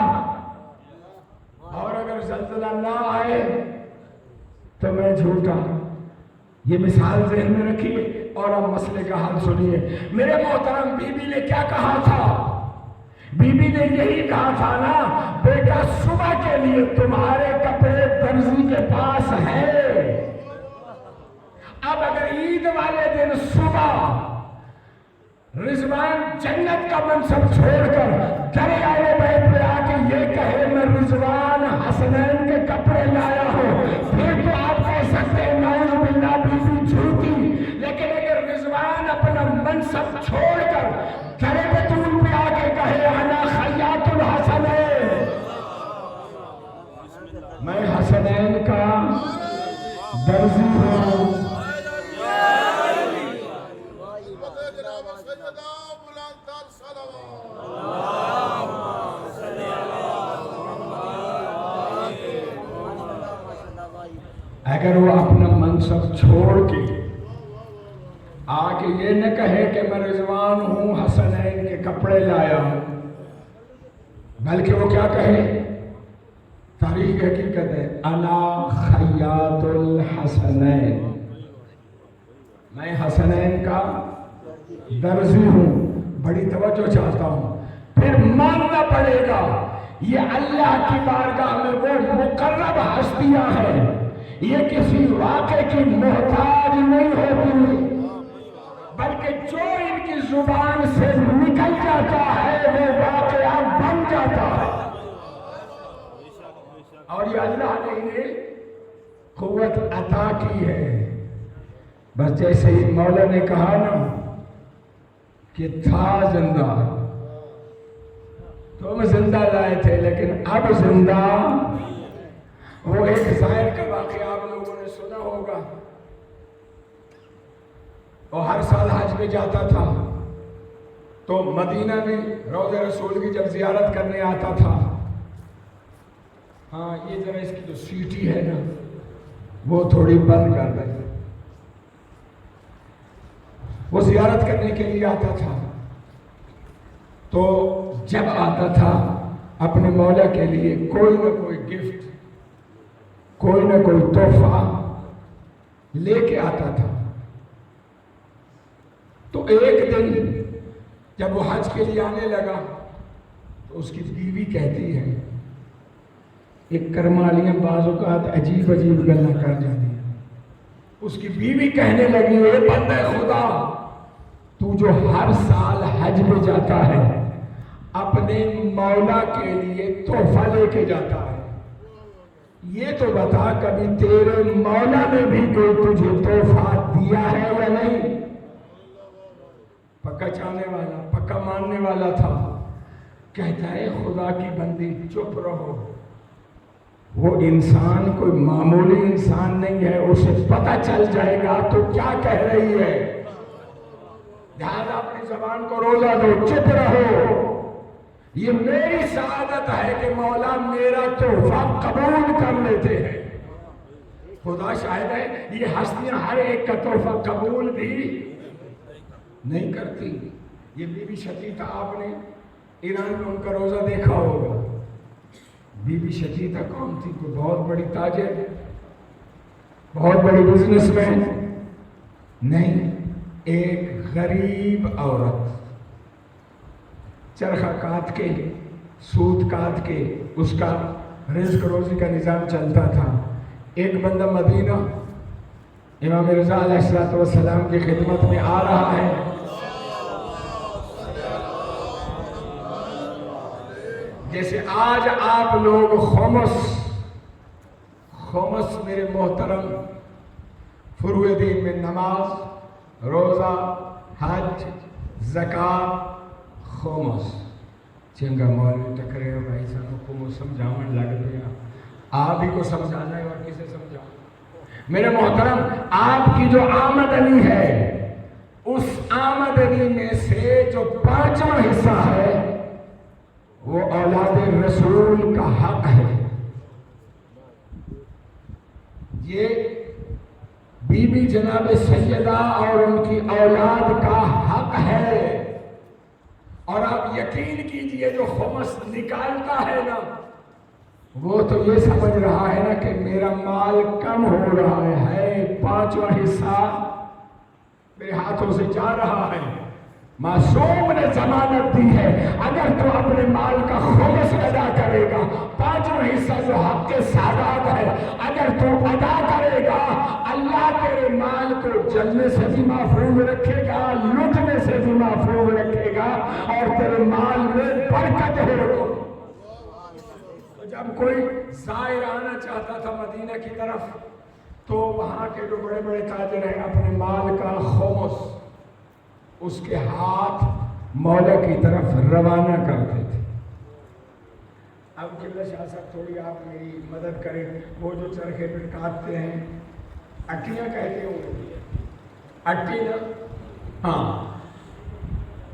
اور اگر زلزلہ نہ آئے تو میں جھوٹا. یہ مثال ذہن میں رکھیے اور اب مسئلے کا حل سنیے. میرے محترم بی بی نے کیا کہا تھا؟ بی بی نے یہی کہا تھا نا بیٹا صبح کے لیے تمہارے کپڑے درزی کے پاس ہے. اب اگر عید والے دن صبح رضوان جنت کا منصب چھوڑ کر دریائے بیت پہ آ کے یہ کہے میں رضوان حسنین کے کپڑے لایا ہوں، پھر تو آپ کہہ سکتے ہیں نعوذ باللہ بی بی جھوٹی. لیکن اگر رضوان اپنا منصب چھوڑ کر درے بتول پہ آ کے کہے انا خیاط الحسنین، میں حسنین کا درزی ہوں، اگر وہ اپنا منصب چھوڑ کے آگے یہ نہ کہے کہ میں رضوان ہوں حسنین کے کپڑے لایا ہوں، بلکہ وہ کیا کہے؟ تاریخ حقیقت ہے انا خیاط الحسنین، میں حسنین کا درزی ہوں، بڑی توجہ چاہتا ہوں. پھر ماننا پڑے گا یہ اللہ کی بارگاہ میں وہ مقرب ہستیاں ہیں، یہ کسی واقعے کی محتاج نہیں ہوتی، بلکہ جو ان کی زبان سے نکل جاتا ہے وہ واقعہ بن جاتا ہے. اور یہ اللہ نے انہیں قوت عطا کی ہے. بس جیسے ہی مولا نے کہا نا کہ تھا زندہ، تم زندہ لائے تھے لیکن اب زندہ. وہ ایک زائر کا واقعہ آپ لوگوں نے سنا ہوگا. وہ ہر سال حج میں جاتا تھا تو مدینہ میں روضہ رسول کی جب زیارت کرنے آتا تھا، ہاں یہ ذرا اس کی جو سیٹی ہے نا وہ تھوڑی بند کر دیں. وہ زیارت کرنے کے لیے آتا تھا تو جب آتا تھا اپنے مولا کے لیے کوئی نہ کوئی گفٹ، کوئی نہ کوئی تحفہ لے کے آتا تھا. تو ایک دن جب وہ حج کے لیے آنے لگا تو اس کی بیوی کہتی ہے، ایک کرمالیاں بعض اوقات عجیب عجیب گلاں کر جاتی ہیں. اس کی بیوی کہنے لگی، اے بندہ خدا، تو جو ہر سال حج میں جاتا ہے اپنے مولا کے لیے تحفہ لے کے جاتا ہے، یہ تو بتا کبھی تیرے مولا نے بھی کوئی تجھے تحفہ دیا ہے یا نہیں؟ پکا چاہنے والا، پکا ماننے والا تھا. کہتا ہے خدا کی بندی چپ رہو، وہ انسان کوئی معمولی انسان نہیں ہے، اسے پتہ چل جائے گا تو کیا کہہ رہی ہے. لہذا اپنی زبان کو روزہ دو، چپ رہو. یہ میری سعادت ہے کہ مولا میرا تحفہ قبول کر لیتے ہیں. خدا شاہد ہے یہ ہستیاں ہر ایک کا تحفہ قبول بھی نہیں کرتی. یہ بی بی شتیتا، آپ نے ایران میں ان کا روزہ دیکھا ہوگا. بی بی شتیتا کون تھی؟ کوئی بہت بڑی تاجر، بہت بڑی بزنس مین نہیں، ایک غریب عورت. چرخہ کاٹ کے، سوت کاٹ کے اس کا رزق روزی کا نظام چلتا تھا. ایک بندہ مدینہ امام رضا علیہ السلام کی خدمت میں آ رہا ہے. جیسے آج آپ لوگ خمس میرے محترم فروع دین میں نماز، روزہ، حج، زکوٰۃ، خمس چنگا مولوی ٹکرے ہو بھائی صاحب کو سمجھاؤں لگ گیا. آپ ہی کو سمجھانا ہے اور کسے سمجھاؤں؟ میرے محترم، آپ کی جو آمدنی ہے اس آمدنی میں سے جو 5واں حصہ ہے وہ اولاد رسول کا حق ہے. یہ بی بی جناب سیدہ اور ان کی اولاد کا حق ہے. اور آپ یقین کیجئے جو خمس نکالتا ہے نا وہ تو یہ سمجھ رہا ہے نا کہ میرا مال کم ہو رہا ہے، 5واں حصہ میرے ہاتھوں سے جا رہا ہے. معصوم نے ضمانت دی ہے، اگر تو اپنے مال کا خمس ادا کرے گا، 5واں حصہ جو حق کے سادات ہے اگر تو ادا کرے گا، اللہ تیرے مال کو جلنے سے بھی محفوظ رکھے گا، لٹنے سے بھی محفوظ رکھے گا اور تیرے مال میں برکت ہوگا. تو جب کوئی زائر آنا چاہتا تھا مدینہ کی طرف تو وہاں کے جو بڑے بڑے تاجر ہیں اپنے مال کا خمس اس کے ہاتھ مولا کی طرف روانہ کرتے تھے. اب قبلہ شاہ صاحب تھوڑی آپ میری مدد کریں. وہ جو چرخے پہ کاٹتے ہیں اٹیاں کہتے ہوں، اٹی نا، ہاں،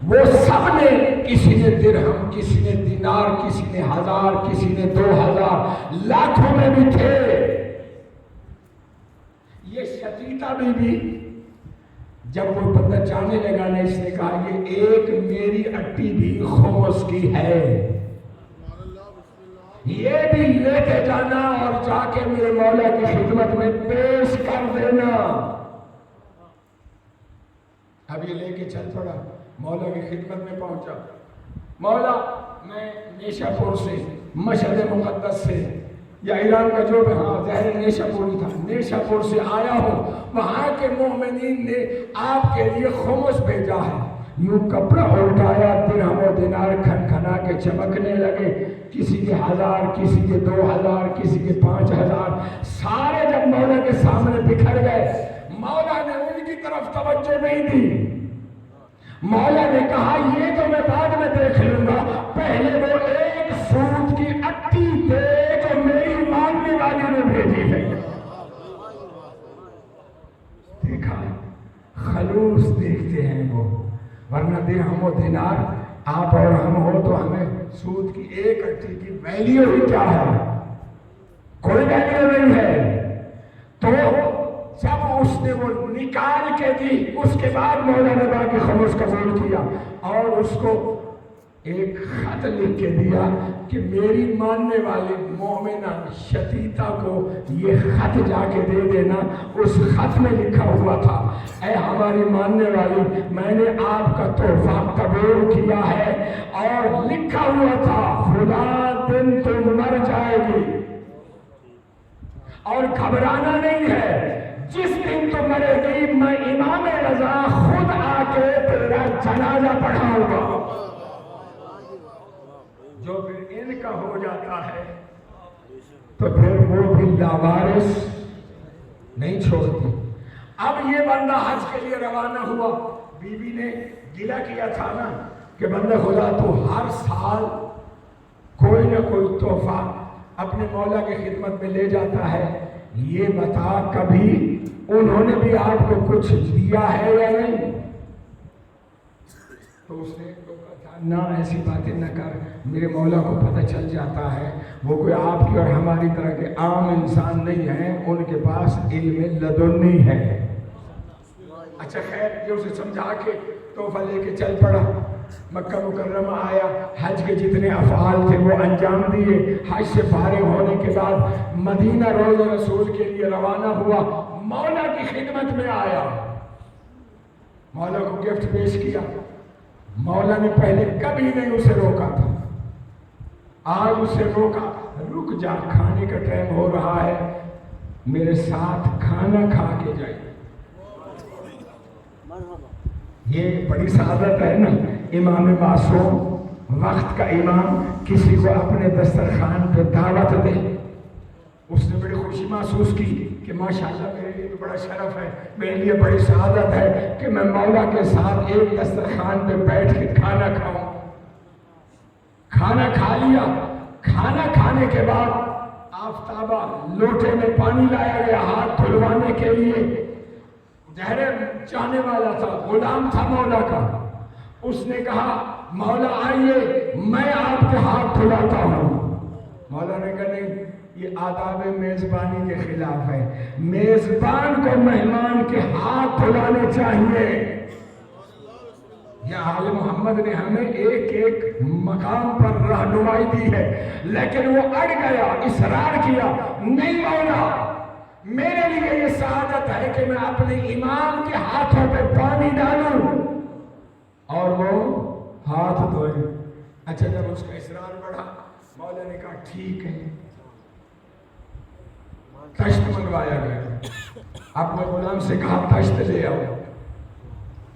وہ سب نے، کسی نے درہم، کسی نے دینار، کسی نے 1000، کسی نے 2000، لاکھوں میں بھی تھے. یہ شتیتا بی جب وہ بندہ جانے لگا نا اس نے کہا یہ ایک میری اٹی بھی خمس کی ہے، یہ بھی لے کے جانا اور جا کے میرے مولا کی خدمت میں پیش کر دینا. اب یہ لے کے چل پڑا، مولا کی خدمت میں پہنچا. مولا میں نیشا پور سے، مشہد مقدس سے، یا ایران کا جو بھی، ہاں ظاہر نیشا پوری تھا، نیشا پور سے آیا ہوں. وہاں کے مومنین نے آپ کے لیے خمس بھیجا ہے. یوں کپڑا الٹایا، درہم و دینار کھن کھنا کے چمکنے لگے، کسی کے 1000، کسی کے 2000، کسی کے 5000. سارے جب مولا کے سامنے بکھر گئے، مولا نے ان کی طرف توجہ نہیں دی. مولا نے کہا یہ تو میں بعد میں دیکھ لوں گا، پہلے وہ ایک سوت کی اٹی دے جو میری مانگنے والی نے بھیجی ہے. دیکھا، خلوص دیکھتے ہیں وہ، ورنہ درہم و دینار آپ اور ہم ہو تو ہمیں سود کی ایک اٹھی کی ویلیو ہی کیا ہے، کوئی ویلیو نہیں ہے. تو جب اس نے وہ نکال کے دی، اس کے بعد مولا نے باقی خمس قبول کیا اور اس کو ایک خط لکھ کے دیا کہ میری ماننے والی مومنہ شتیتا کو یہ خط جا کے دے دینا. اس خط میں لکھا ہوا تھا، اے ہماری ماننے والی، میں نے آپ کا تحفہ قبول کیا ہے، اور لکھا ہوا تھا فلاں دن تم مر جائے گی، اور گھبرانا نہیں ہے، جس دن تو مرے گی میں امام رضا خود آ کے تیرا جنازہ پڑھاؤں گا. جو پھر ان کا ہو جاتا ہے تو پھر وہ بھی لاوارث نہیں چھوڑتی. اب یہ بندہ حج کے لیے روانہ ہوا. بی بی نے گلہ کیا تھا نا کہ بندہ خدا تو ہر سال کوئی نہ کوئی تحفہ اپنے مولا کی خدمت میں لے جاتا ہے، یہ بتا کبھی انہوں نے بھی آپ کو کچھ دیا ہے یا نہیں؟ تو اس نے کہا نہ ایسی باتیں نہ کر، میرے مولا کو پتہ چل جاتا ہے، وہ کوئی آپ کی اور ہماری طرح کے عام انسان نہیں ہیں، ان کے پاس علم لدنی ہے. اچھا خیر، یہ اسے سمجھا کے تحفہ لے کے چل پڑا. مکہ مکرمہ آیا، حج کے جتنے افعال تھے وہ انجام دیے. حج سے فارغ ہونے کے بعد مدینہ روضہ رسول کے لیے روانہ ہوا. مولا کی خدمت میں آیا، مولا کو گفٹ پیش کیا. مولا نے پہلے کبھی نہیں اسے روکا تھا، آج اسے روکا. رک جا، کھانے کا ٹائم ہو رہا ہے، میرے ساتھ کھانا کھا کے جائے. یہ بڑی سعادت ہے نا، امام معصوم، وقت کا امام، کسی کو اپنے دسترخوان پہ دعوت دے. اس نے بڑی خوشی محسوس کی کہ ماشاءاللہ میرے لیے بڑا شرف ہے، میرے لیے بڑی سعادت ہے کہ میں مولا کے ساتھ ایک دسترخوان پہ بیٹھ کے کھانا کھاؤں. کھانا کھا لیا. کھانا کھانے کے بعد آفتابہ لوٹے میں پانی لایا گیا ہاتھ دھلوانے کے لیے. ظاہر چاہنے والا تھا، غلام تھا مولا کا. اس نے کہا مولا آئیے میں آپ کے ہاتھ دھلاتا ہوں. مولا نے کہا نہیں، یہ آداب میزبانی کے خلاف ہے، میزبان کو مہمان کے ہاتھ دھلانے چاہیے. یہ آل محمد نے ہمیں ایک ایک مقام پر رہنمائی دی ہے، لیکن وہ اڑ گیا، اصرار کیا، نہیں مولا میرے لیے یہ سعادت ہے کہ میں اپنے امام کے ہاتھوں پہ پانی ڈالوں اور وہ ہاتھ دھوئے. اچھا جب اس کا اصرار بڑھا، مولا نے کہا ٹھیک ہے. تشت منگوایا گیا. اپنے غلام سے کہا تشت لے آؤ.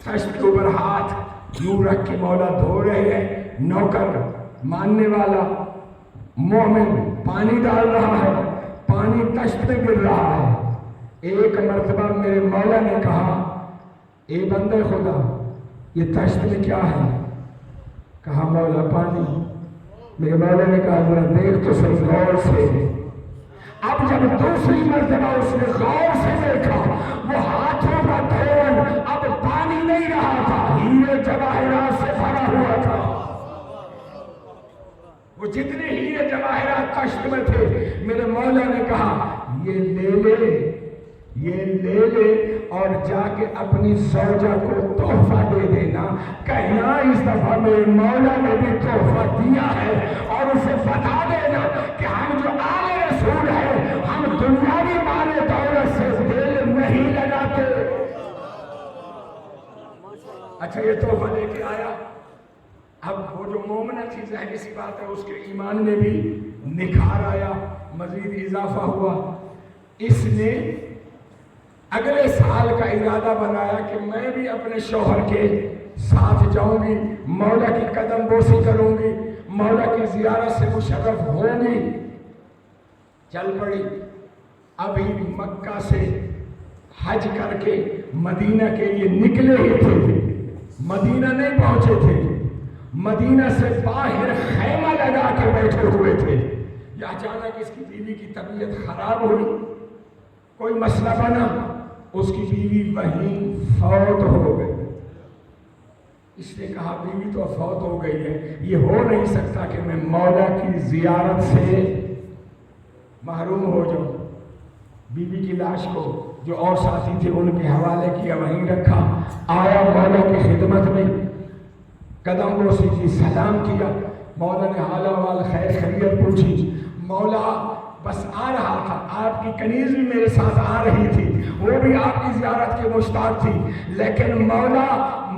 تشت کے اوپر ہاتھ یوں رکھ کے مولا دھو رہے ہیں. نوکر ماننے والا مومن پانی ڈال رہا ہے، پانی تشت میں گر رہا ہے. ایک مرتبہ میرے مولا نے کہا اے بندے خدا یہ تشت میں کیا ہے؟ کہا مولا پانی. میرے مولا نے کہا ذرا دیکھ تو صحیح غور سے. اب جب دوسری مرتبہ اس نے غور سے دیکھا، وہ ہاتھوں کا دھون اب پانی نہیں رہا تھا، ہیرے جواہرات سے بھرا ہوا تھا. وہ جتنے ہیرے جواہرات تشت میں تھے، میرے مولا نے کہا یہ لے لے، یہ لے لے اور جا کے اپنی زوجہ کو تحفہ دے دینا. کہنا اس دفعہ میرے مولا نے بھی تحفہ دیا ہے، اور اسے بتا دینا کہ ہم جو آل رسول ہیں، ہم دنیاوی مال دولت سے دل نہیں لگاتے. اچھا یہ تحفہ لے کے آیا. اب وہ جو مومنہ تھی ظاہر سی بات ہے اس کے ایمان میں بھی نکھار آیا, مزید اضافہ ہوا. اس نے اگلے سال کا ارادہ بنایا کہ میں بھی اپنے شوہر کے ساتھ جاؤں گی, مولا کی قدم بوسی کروں گی, مولا کی زیارت سے مشرف ہوں گی. چل پڑی. ابھی مکہ سے حج کر کے مدینہ کے لیے نکلے ہی تھے, مدینہ نہیں پہنچے تھے, مدینہ سے باہر خیمہ لگا کے بیٹھے ہوئے تھے. یا اچانک اس کی بیوی کی طبیعت خراب ہوئی, کوئی مسئلہ بنا, اس کی بیوی وہیں فوت ہو گئی. اس نے کہا بیوی تو فوت ہو گئی ہے, یہ ہو نہیں سکتا کہ میں مولا کی زیارت سے محروم ہو جاؤں. بیوی کی لاش کو جو اور ساتھی تھے ان کے حوالے کیا, وہیں رکھا. آیا مولا کی خدمت میں, قدم بوسی کی, سلام کیا. مولا نے حال احوال خیر خیریت پوچھی. مولا بس آ رہا تھا, آپ کی کنیز بھی میرے ساتھ آ رہی تھی, وہ بھی آپ کی زیارت کے مشتاق تھی, لیکن مولا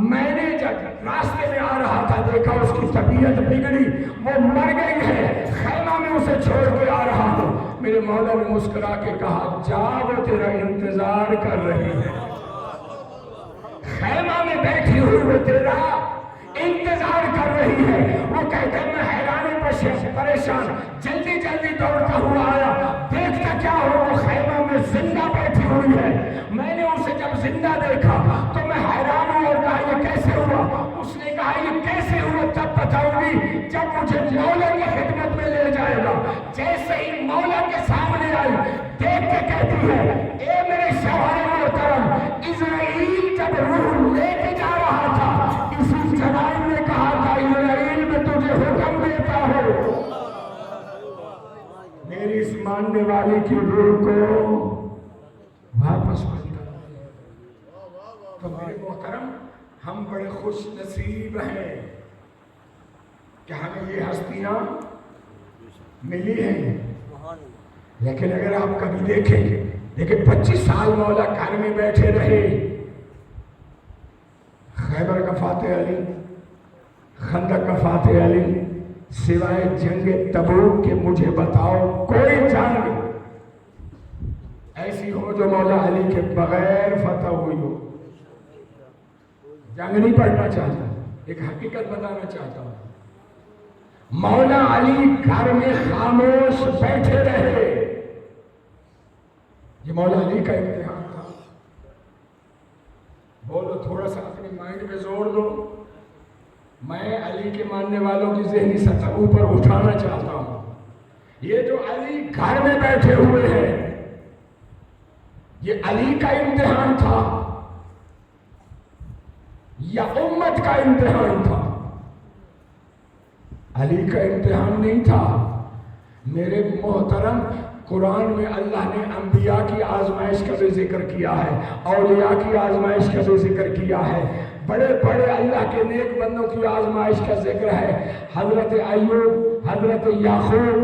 میں نے جب راستے میں آ رہا تھا دیکھا اس کی طبیعت بگڑی, وہ مر گئی ہے, خیمہ میں اسے چھوڑ کے آ رہا ہوں. میرے مولا نے مسکرا کے کہا جا, وہ تیرا انتظار کر رہی ہے, خیمہ میں بیٹھی ہوئی وہ تیرا انتظار کر رہی ہے. وہ کہتے ہیں میں حیرانی پریشان جلدی جلدی دوڑتا ہوا آیا, دیکھتا کیا ہو, وہ خیمہ میں زندہ بیٹھی ہوئی ہے. میں نے اسے جب زندہ دیکھا تو میں حیران ہوں اور کہا یہ کیسے ہوا. اس نے کہا یہ کیسے ہوا تب بتاؤں گی جب مجھے مولا کی خدمت میں لے جائے گا. جیسے ہی مولا کے سامنے آئی دیکھ کے کہتی ہے اے میرے شوہر محترم, اسرائیل جب روح لے کے جا رہا تھا اسی جناب نے کہا تھا اسرائیل میں تجھے حکم دیتا ہوں میری اس ماننے والی کی روح کو واپس ملتا. تو میرے محترم ہم بڑے خوش نصیب ہیں کہ ہمیں یہ ہستیاں ملی ہیں. لیکن اگر آپ کبھی دیکھیں, لیکن 25 سال مولا گھر میں بیٹھے رہے, خیبر کا فاتح علی, خندق کا فاتح علی, سوائے جنگ تبوک کے مجھے بتاؤ کوئی جنگ ایسی ہو جو مولا علی کے بغیر فتح ہوئی ہو. جنگ نہیں پڑھنا چاہتا, ایک حقیقت بتانا چاہتا ہوں. مولا علی گھر میں خاموش بیٹھے رہے. یہ مولا علی کا امتحان تھا. بولو تھوڑا سا اپنے مائنڈ میں زور دو. میں علی کے ماننے والوں کی ذہنی سطح اوپر اٹھانا چاہتا ہوں. یہ جو علی گھر میں بیٹھے ہوئے ہیں یہ علی کا امتحان تھا یا امت کا امتحان تھا؟ علی کا امتحان نہیں تھا. میرے محترم قرآن میں اللہ نے انبیاء کی آزمائش کا بھی ذکر کیا ہے, اولیاء کی آزمائش کا بھی ذکر کیا ہے, بڑے بڑے اللہ کے نیک بندوں کی آزمائش کا ذکر ہے. حضرت ایوب, حضرت یعقوب,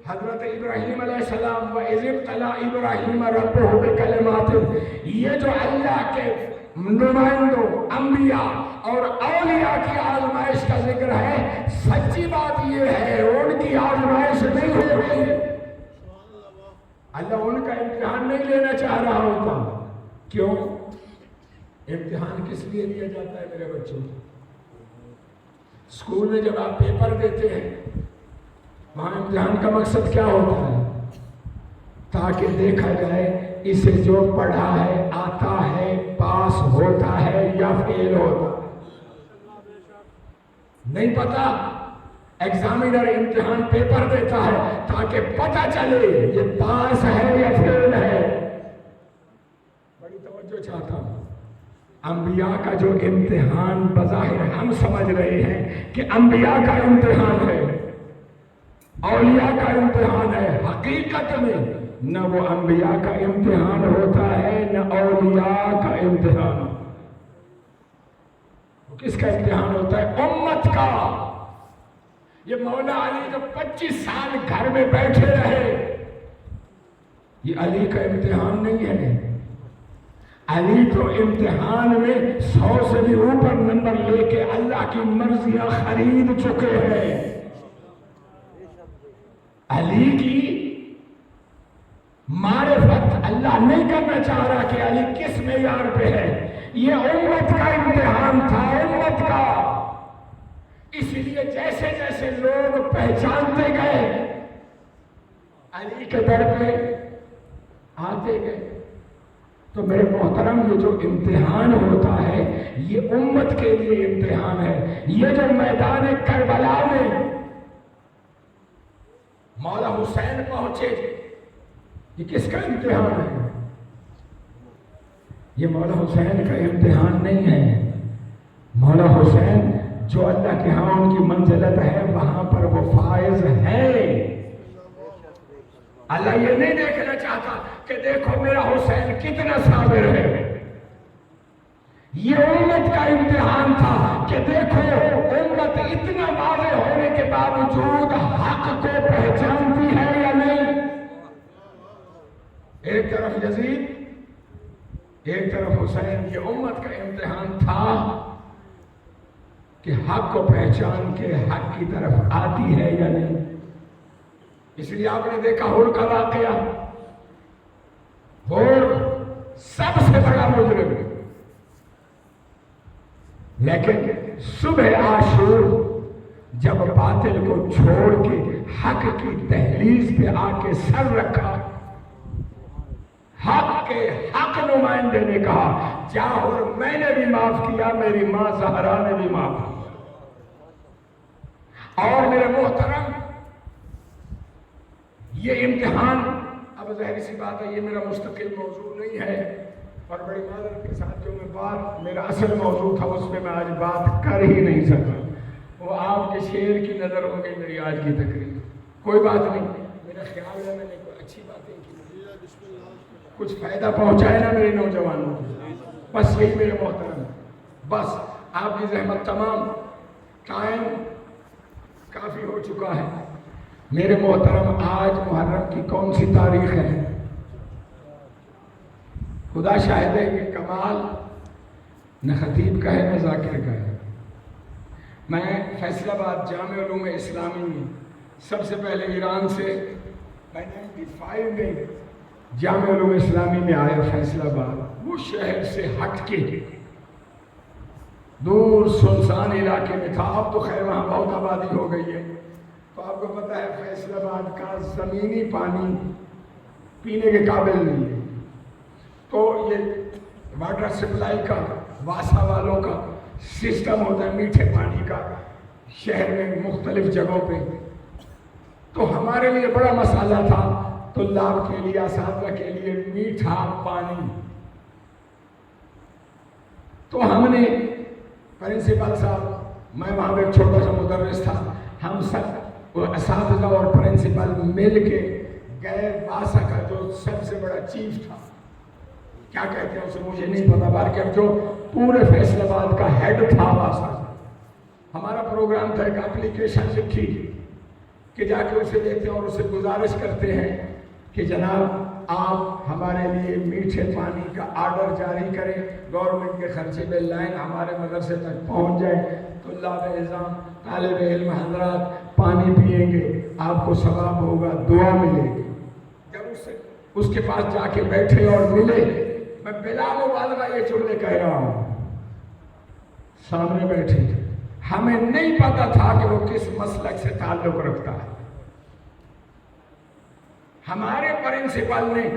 حضرت ابراہیم علیہ السلام, وَإِذِ ابْتَلَىٰ إِبْرَاهِيمَ رَبُّهُ بِكَلِمَاتٍ. یہ جو اللہ کے نمائندوں, انبیاء اور اولیاء کی آزمائش کا ذکر ہے, سچی بات یہ ہے ان کی آزمائش نہیں ہو گئی. اللہ ان کا امتحان نہیں لینا چاہ رہا ہوتا. کیوں؟ امتحان کس لیے لیا جاتا ہے میرے بچوں؟ اسکول میں جب آپ پیپر دیتے ہیں وہاں امتحان کا مقصد کیا ہوتا ہے؟ تاکہ دیکھا جائے اسے جو پڑھا ہے آتا ہے, پاس ہوتا ہے یا فیل ہوتا ہے. نہیں پتا, ایگزامینر امتحان پیپر دیتا ہے تاکہ پتہ چلے یہ پاس ہے یا فیل ہے. بڑی توجہ چاہتا ہوں. انبیاء کا جو امتحان بظاہر ہم سمجھ رہے ہیں کہ انبیاء کا امتحان ہے, اولیاء کا امتحان ہے, حقیقت میں نہ وہ انبیاء کا امتحان ہوتا ہے نہ اولیاء کا امتحان. کس کا امتحان ہوتا ہے؟ امت کا. یہ مولا علی جو 25 سال گھر میں بیٹھے رہے, یہ علی کا امتحان نہیں ہے. علی تو امتحان میں 100 سے بھی اوپر نمبر لے کے اللہ کی مرضیاں خرید چکے ہیں. علی کی معرفت اللہ نہیں کرنا چاہ رہا کہ علی کس معیار پہ ہے. یہ امت کا امتحان تھا، امت کا. اس لیے جیسے جیسے لوگ پہچانتے گئے علی کے در پہ آتے گئے. تو میرے محترم یہ جو امتحان ہوتا ہے یہ امت کے لیے امتحان ہے. یہ جو میدان کربلا میں مولا حسین پہنچے یہ کس کا امتحان ہے؟ یہ مولا حسین کا امتحان نہیں ہے. مولا حسین جو اللہ کے ہاں ان کی منزلت ہے وہاں پر وہ فائز ہے. اللہ یہ نہیں دیکھنا چاہتا کہ دیکھو میرا حسین کتنا صابر ہے. یہ امت کا امتحان تھا کہ دیکھو امت اتنا واضح ہونے کے باوجود حق کو پہچانتی ہے یا نہیں. ایک طرف یزید ایک طرف حسین. یہ امت کا امتحان تھا کہ حق کو پہچان کے حق کی طرف آتی ہے یا نہیں. اس لیے آپ نے دیکھا ہور کا واقعہ. ہور سب سے بڑا مجرم لیکن صبح عاشور جب باطل کو چھوڑ کے حق کی دہلیز پہ آ کے سر رکھا حق کے حق نمائندے نے کہا جاؤ میں نے بھی معاف کیا میری ماں زہرا نے بھی معاف کیا. اور میرے محترم یہ امتحان اب ظاہر سی بات ہے یہ میرا مستقل موضوع نہیں ہے اور بڑی معذرت کے ساتھ جو میں بات میرا اصل موضوع تھا اس پہ میں آج بات کر ہی نہیں سکتا. وہ آپ کے شعر کی نظر ہو گئی میری آج کی تقریر. کوئی بات نہیں. میرا خیال ہے میں نے کوئی اچھی باتیں کی کچھ فائدہ پہنچائے نا میرے نوجوانوں کو. بس یہی میرے محترم بس آپ کی زحمت تمام. ٹائم کافی ہو چکا ہے. میرے محترم آج محرم کی کون سی تاریخ ہے؟ خدا شاہد ہے کہ کمال نہ خطیب کا ہے نہ ذاکر کا ہے. میں فیصل آباد جامع علوم اسلامی میں سب سے پہلے ایران سے 95 میں جامع علوم اسلامی میں آیا. فیصل آباد وہ شہر سے ہٹ کے دور سنسان علاقے میں تھا. اب تو خیر وہاں بہت آبادی ہو گئی ہے. تو آپ کو پتہ ہے فیصل آباد کا زمینی پانی پینے کے قابل نہیں ہے. تو یہ واٹر سپلائی کا واسا والوں کا سسٹم ہوتا ہے میٹھے پانی کا شہر میں مختلف جگہوں پہ. تو ہمارے لیے بڑا مسئلہ تھا طلاب کے لیے اساتذہ کے لیے میٹھا پانی. تو ہم نے پرنسپل صاحب میں وہاں پہ ایک چھوٹا سا مدرس تھا ہم سب اساتذہ اور پرنسپل مل کے گئے. واسا کا جو سب سے بڑا چیف تھا کیا کہتے ہیں اسے مجھے نہیں پتا بلکہ جو پورے فیصل آباد کا ہیڈ تھا واسا. ہمارا پروگرام تھا ایک اپلیکیشن لکھی کہ جا کے اسے دیتے ہیں اور اسے گزارش کرتے ہیں کہ جناب آپ ہمارے لیے میٹھے پانی کا آرڈر جاری کریں گورنمنٹ کے خرچے میں لائن ہمارے مدرسے تک پہنچ جائے. طلاب نظام طالب علم حضرات پانی پیئیں گے آپ کو ثواب ہوگا دعا ملے گی. جب اس کے پاس جا کے بیٹھے اور ملے میں بلا مبالغہ یہ جملے کہہ رہا ہوں سامنے بیٹھے تھے. ہمیں نہیں پتا تھا کہ وہ کس مسلک سے تعلق رکھتا ہے. ہمارے پرنسپل نے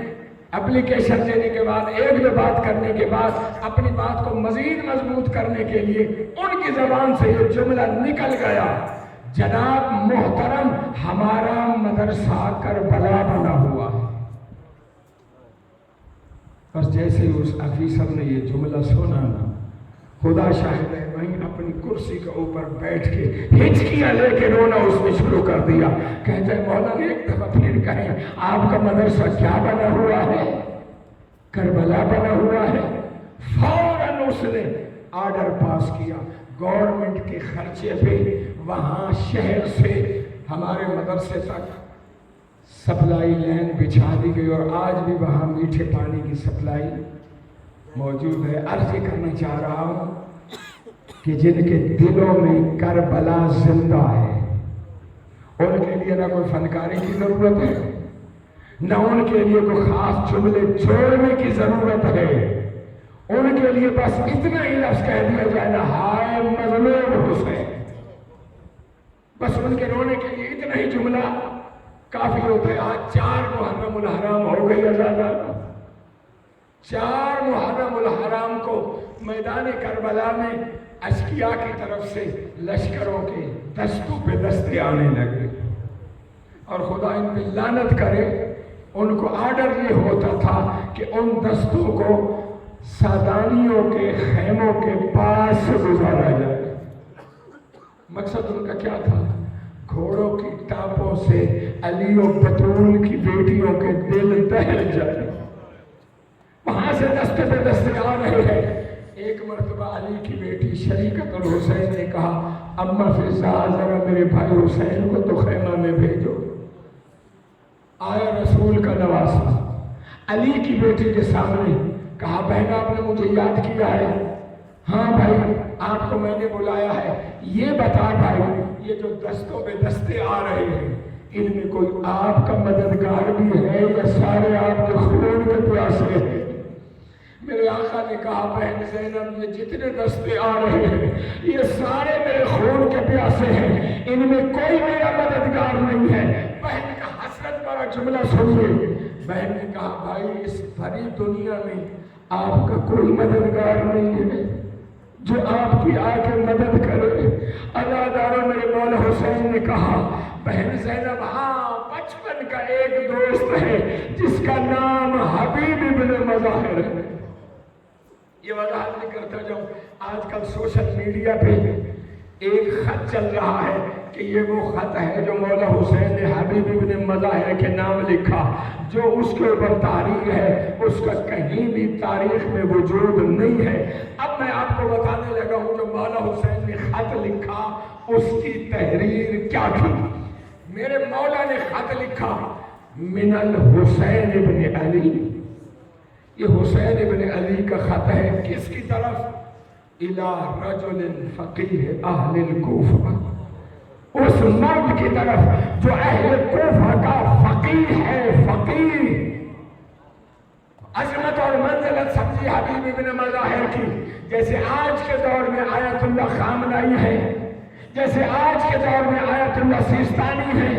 اپلیکیشن دینے کے بعد ایک دو بات کرنے کے بعد اپنی بات کو مزید مضبوط کرنے کے لیے ان کی زبان سے یہ جملہ نکل گیا جناب محترم ہمارا مدرسہ کربلا بنا ہوا ہے. بس جیسے اس افیسر نے یہ جملہ سنا نا خدا شاہد ہے وہیں اپنی کرسی کے اوپر بیٹھ کے ہچکیاں لے کے رونا اس میں شروع کر دیا. کہتے ہیں مولانا ایک دفعہ پھر کہیں آپ کا مدرسہ کیا بنا ہوا ہے؟ کربلا بنا ہوا ہے. فوراً اس نے آرڈر پاس کیا گورنمنٹ کے خرچے پہ وہاں شہر سے ہمارے مدرسے تک سپلائی لائن بچھا دی گئی اور آج بھی وہاں میٹھے پانی کی سپلائی موجود ہے. عرض یہ کرنا چاہ رہا ہوں کہ جن کے دلوں میں کربلا زندہ ہے ان کے لیے نہ کوئی فنکاری کی ضرورت ہے، نہ ان کے لیے کوئی خاص جملے جوڑنے کی ضرورت ہے. ان کے لیے بس اتنا ہی لفظ کہہ دیا جائے نا، ہائے مظلوم حسین. بس ان کے رونے کے لیے اتنا ہی جملہ کافی ہوتا ہے. آج 4 محرم الحرام ہو گئی آزادانہ. 4 محرم الحرام کو میدان کربلا میں اشقیاء کی طرف سے لشکروں کے دستوں پہ دستے آنے لگے، اور خدا ان پہ لعنت کرے. ان کو آرڈر یہ ہوتا تھا کہ ان دستوں کو سادانیوں کے خیموں کے پاس سے گزارا جائے. مقصد ان کا کیا تھا؟ گھوڑوں کی ٹاپوں سے علی و بطول کی بیٹیوں کے دل دہل جائے. وہاں سے دستے پہ دستے آ رہے ہیں. ایک مرتبہ علی کی بیٹی شریکت الحسین نے کہا، اماں فضا ذرا میرے بھائی حسین کو تو خیمہ میں بھیجو. آیا رسول کا نواسا علی کی بیٹی کے سامنے، کہا بہن آپ نے مجھے یاد کیا ہے؟ ہاں بھائی آپ کو میں نے بلایا ہے. یہ بتا بھائی یہ جو دستوں پہ دستے آ رہے ہیں ان میں کوئی آپ کا مددگار بھی ہے یا سارے آپ کے خون کے پیاسے ہیں؟ میرے آقا نے کہا بہن زینب یہ جتنے دستے آ رہے ہیں یہ سارے میرے خون کے پیاسے ہیں، ان میں کوئی میرا مددگار نہیں ہے. بہن کا حسرت بڑا جملہ سنیے. بہن نے کہا بھائی اس بھری دنیا میں آپ کا کوئی مددگار نہیں ہے جو آپ کی آ کے مدد کرے. عزادارو میرے مولا حسین نے کہا بہن زینب ہاں بچپن کا ایک دوست ہے جس کا نام حبیب ابن مظاہر ہے. یہ وضاحت نہیں کرتا جاؤں. آج کل سوشل میڈیا پہ ایک خط چل رہا ہے کہ یہ وہ خط ہے جو مولا حسین نے حبیب ابن مظاہر کے نام لکھا، جو اس کے اوپر تاریخ ہے اس کا کہیں بھی تاریخ میں وجود نہیں ہے. اب میں آپ کو بتانے لگا ہوں جو مولا حسین نے خط لکھا اس کی تحریر کیا تھی. میرے مولا نے خط لکھا من الحسین ابن علی. یہ حسین ابن علی کا خط ہے کس کی طرف؟ الى رجل فقیہ اہل الکوفہ، اس مرد کی طرف جو اہل کوفہ کا فقیہ ہے. فقیہ عظمت اور منزلت سمجھی حبیب ابن مظاہر کی. جیسے آج کے دور میں آیت اللہ خامنائی ہے، جیسے آج کے دور میں آیت اللہ سیستانی ہے،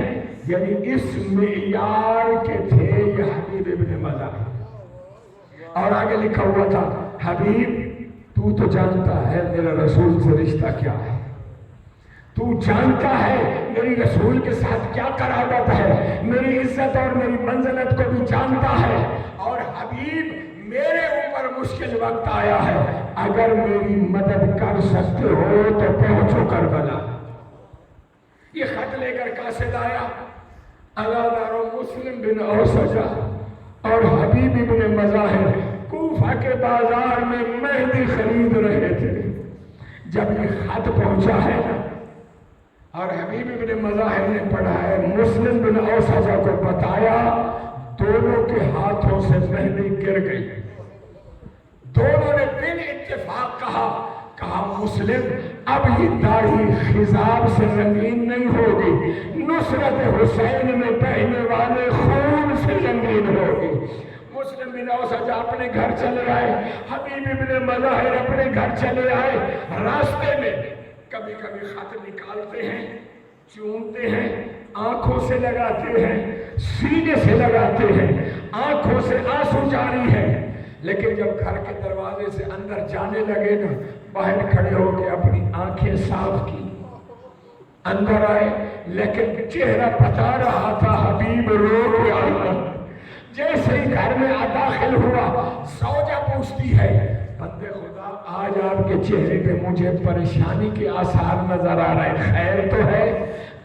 یعنی اس معیار کے تھے یہ حبیب ابن مظاہر. اور آگے لکھا ہوا تھا حبیب تو جانتا ہے میرا رسول سے رشتہ کیا ہے، تو جانتا ہے میری رسول کے ساتھ کیا قرابت ہے، میری عزت اور میری منزلت کو بھی جانتا ہے. اور حبیب میرے اوپر مشکل وقت آیا ہے، اگر میری مدد کر سکتے ہو تو پہنچو کربلا. یہ خط لے کر قاصد آیا. عزادارو مسلم بن اوسجہ اور حبیب ابن مظاہر کوفہ کے بازار میں مہندی خرید رہے تھے. جب یہ خط پہنچا ہے اور حبیب ابن مظاہر نے پڑھا ہے، مسلم بن اوسجہ کو بتایا، دونوں کے ہاتھوں سے مہندی گر گئی. دونوں نے بال اتفاق کہا مسلم اب یہ داڑھی خضاب سے رنگین نہیں ہوگی، نصرت حسین میں بہنے والے خون سے رنگین ہوگی. مسلم بن اوسجہ اپنے گھر چلے آئے، حبیب ابن مظاہر اپنے گھر چلے آئے. راستے میں کبھی کبھی خط نکالتے ہیں، چومتے ہیں، آنکھوں سے لگاتے ہیں، سینے سے لگاتے ہیں، آنکھوں سے آنسو جاری ہے. لیکن جب گھر کے دروازے سے اندر جانے لگے نا، باہر کھڑے ہو کے اپنی آنکھیں صاف کی، اندر آئے، لیکن چہرہ بتا رہا تھا حبیب رو کے آیا. جیسے ہی گھر میں داخل ہوا، زوجہ پوچھتی ہے بندے خدا آج آپ کے چہرے پہ مجھے پریشانی کے آثار نظر آ رہے ہیں، خیر تو ہے؟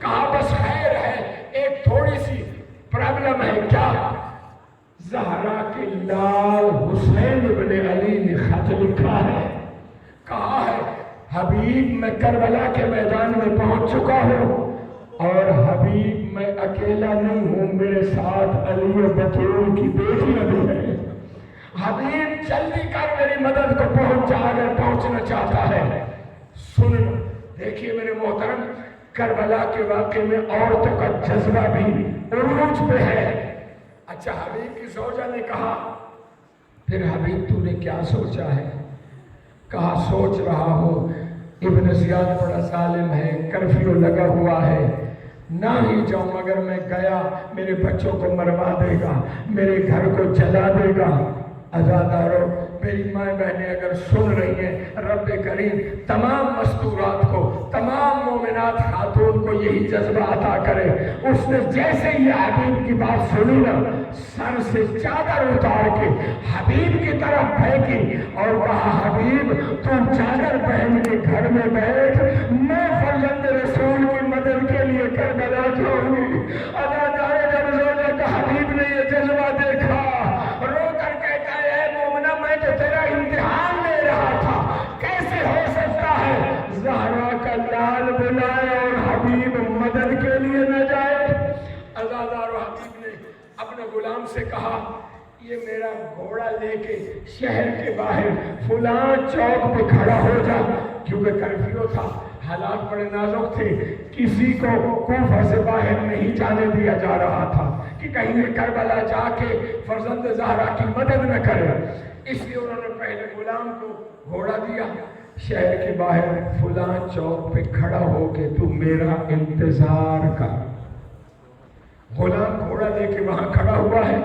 کہا بس خیر ہے، ایک تھوڑی سی پرابلم ہے. کیا؟ زہرا کے لال حسین ابن علی نے خط لکھا ہے، کہا ہے حبیب میں کربلا کے میدان میں پہنچ چکا ہوں اور حبیب میں اکیلا نہیں ہوں، میرے ساتھ علی و بطول کی بیٹیاں بھی ہیں. حبیب جلدی کر میری مدد کو پہنچ جا اگر پہنچنا چاہتا ہے سن. دیکھیے میرے محترم کربلا کے واقعے میں عورتوں کا جذبہ بھی عروج پہ ہے. اچھا حبیب کی زوجہ نے کہا پھر حبیب تو نے کیا سوچا ہے؟ کہا سوچ رہا ہوں ابن زیاد بڑا ظالم ہے, کرفیو لگا ہوا ہے, نہ ہی جاؤں, اگر میں گیا میرے بچوں کو مروا دے گا, میرے گھر کو جلا دے گا. عزادارو میری ماں بہنیں اگر سن رہی ہیں, رب کریم تمام مستورات کو, تمام مومنات خاتون کو یہی جذبہ عطا کرے. اس نے جیسے ہی حبیب کی بات سنی نا, سر سے چادر اتار کے حبیب کی طرف پھینکی اور کہا حبیب تم چادر پہن کے گھر میں بیٹھ, میں فرزند رسول کی مدد کے لیے کربلا جاؤں گی. عزادارو جب زوجہ کا حبیب نے یہ جذبہ دیکھا رو کر کہتا ہے اے مومنہ میں تو تیرا امتحان لے رہا تھا, کیسے ہو سکتا ہے زہرا کا لال بلائے اور حبیب مدد کے لیے نہ جائے. عزادارو حبیب نے اپنے غلام سے کہا یہ میرا گھوڑا لے کے شہر کے باہر فلاں چوک پہ کھڑا ہو جا, کیونکہ کرفیو تھا, حالات بڑے نازک تھے, کسی کو کوفہ سے باہر نہیں جانے دیا جا رہا تھا کہ کہیں کربلا جا کے فرزند زہرا کی مدد نہ کرے. اس لیے انہوں نے پہلے غلام کو گھوڑا دیا, شہر کے باہر فلاں چوک پہ کھڑا ہو کے تو میرا انتظار کر. غلام گھوڑا لے کے وہاں کھڑا ہوا ہے.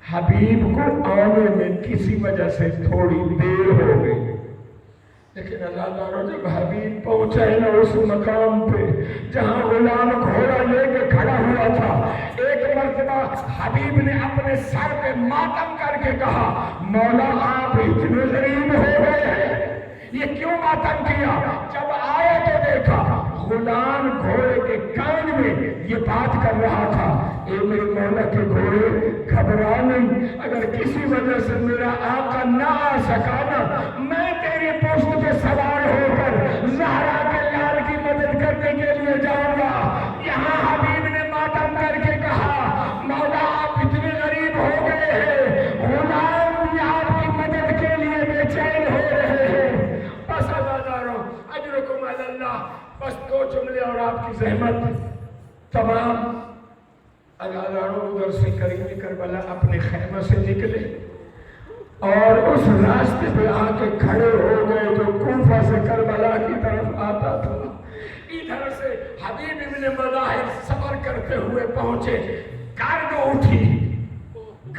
حبیب کو آنے میں کسی وجہ سے تھوڑی دیر ہو گئی, لیکن عزادارو جب حبیب پہنچے نا اس مقام پہ جہاں غلام گھوڑا لے کے کھڑا ہوا تھا, ایک مرتبہ حبیب نے اپنے سر پہ ماتم کر کے کہا مولا آپ اتنے غریب ہو گئے ہیں, یہ کیوں ماتم کیا؟ جب آئے تو دیکھا غلام گھوڑے کے کان میں یہ بات کر رہا تھا اے میرے مولا کے گھوڑے گھبرا نہیں, اگر کسی وجہ سے میرا آقا نہ آ سکا نا, میں تیری پشت پہ سوار ہو کر زہرا کے لال کی مدد کرنے کے لیے جاؤں گا. یہاں حبیب نے ماتم کر کے کہا مولا آپ اتنے غریب ہو گئے ہیں, غلام بھی آپ کی مدد کے لیے بے چین ہو رہے ہیں. بس عزادارو اجرکم علی اللہ, بس 2 جملے اور آپ کی زحمت تمام. عزادارو ادھر سے کریم کربلا اپنے خیمہ سے نکلے اور اس راستے پہ آ کے کھڑے ہو گئے جو کوفہ سے کربلا کی طرف آتا تھا. ادھر سے حبیب ابن مظاہر سفر کرتے ہوئے پہنچے, گرد اٹھی,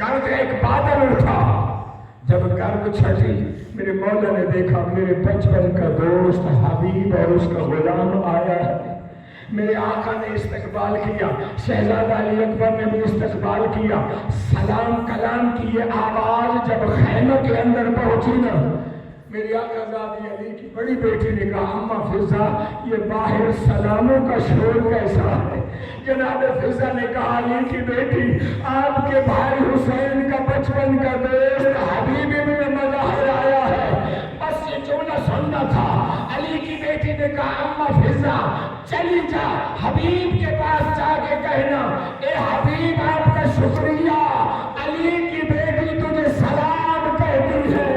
گرد ایک بادل اٹھا. جب گرد چھٹی میرے مولا نے دیکھا میرے بچپن کا دوست حبیب اور اس کا غلام آیا ہے. میرے آقا نے استقبال کیا, شہزادہ علی اکبر نے بھی استقبال کیا. سلام کلام کی یہ آواز جب خیمہ کے اندر پہنچی نا, میری آقا زادی علی کی بڑی بیٹی نے کہا اماں فضا یہ باہر سلاموں کا شور کیسا ہے؟ جناب فضا نے کہا علی کی بیٹی آپ کے بھائی حسین کا بچپن کا دوست حبیب ابن مظاہر آیا ہے, بس یہ جملہ سننا تھا. علی کی بیٹی نے کہا اماں فضا چلی جا, حبیب کے پاس جا کے کہنا اے حبیب آپ کا شکریہ, علی کی بیٹی تجھے سلام کہتی ہے.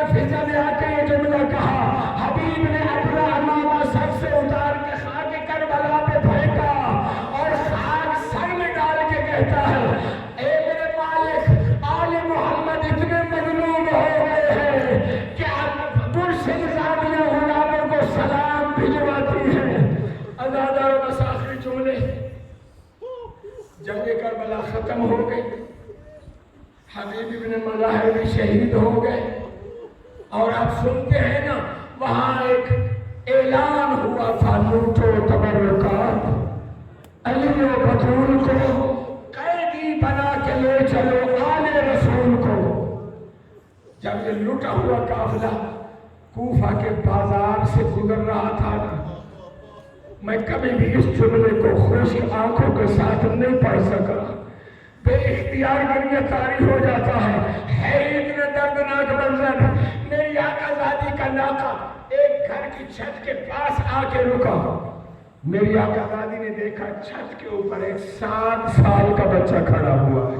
فضا نے آ کے یہ جملہ کہا, حبیب نے اپنا امامہ سر سے اتار کے خاک کربلا پہ پھینکا اور خاک سر میں ڈال کے کہتا ہے اے میرے مالک آل محمد اتنے مظلوم ہو گئے ہیں کہ مرشد زادیہ غلاموں کو سلام بھجواتی ہیں. عزادارو بس آخری جملے, جنگ کربلا ختم ہو گئی, حبیب ابن مظاہر بھی شہید ہو گئے. اور آپ سنتے ہیں نا وہاں ایک اعلان ہوا تھا لوٹو تبرکات, علی و بطول کو قیدی بنا کے لے چلو آل رسول کو. جب یہ لوٹا ہوا قافلہ کوفہ کے بازار سے گزر رہا تھا نا, میں کبھی بھی اس جملے کو خشک آنکھوں کے ساتھ نہیں پڑھ سکا, بے اختیار دنیا طاری ہو جاتا ہے اتنا دردناک منظر. میری آقا زادی کا ناقہ ایک گھر کی چھت کے پاس آ کے رکا. میری آقا زادی نے دیکھا چھت کے اوپر ایک 7 سال کا بچہ کھڑا ہوا ہے.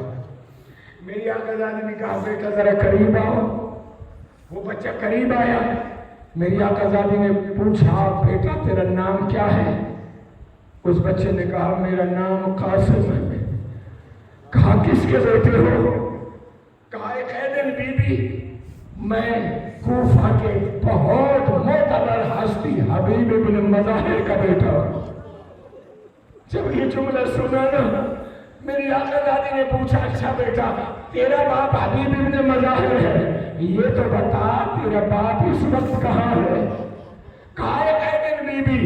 میری آقازادی نے کہا بیٹا ذرا قریب آؤ. وہ بچہ قریب آیا. میری آقازادی نے پوچھا بیٹا تیرا نام کیا ہے؟ اس بچے نے کہا میرا نام قاسم ہے. کہا کس کے بیٹے ہو؟ کہا قیدن بی بی، میں کوفہ کے بہت معتبر ہستی حبیب ابن مظاہر کا بیٹا ہوں. جب یہ جملہ سنا نا میری آقازادی نے پوچھا اچھا بیٹا تیرا باپ حبیب ابن مظاہر ہے، یہ تو بتا تیرا باپ اس وقت کہاں ہے؟ کہا قیدن بی بی،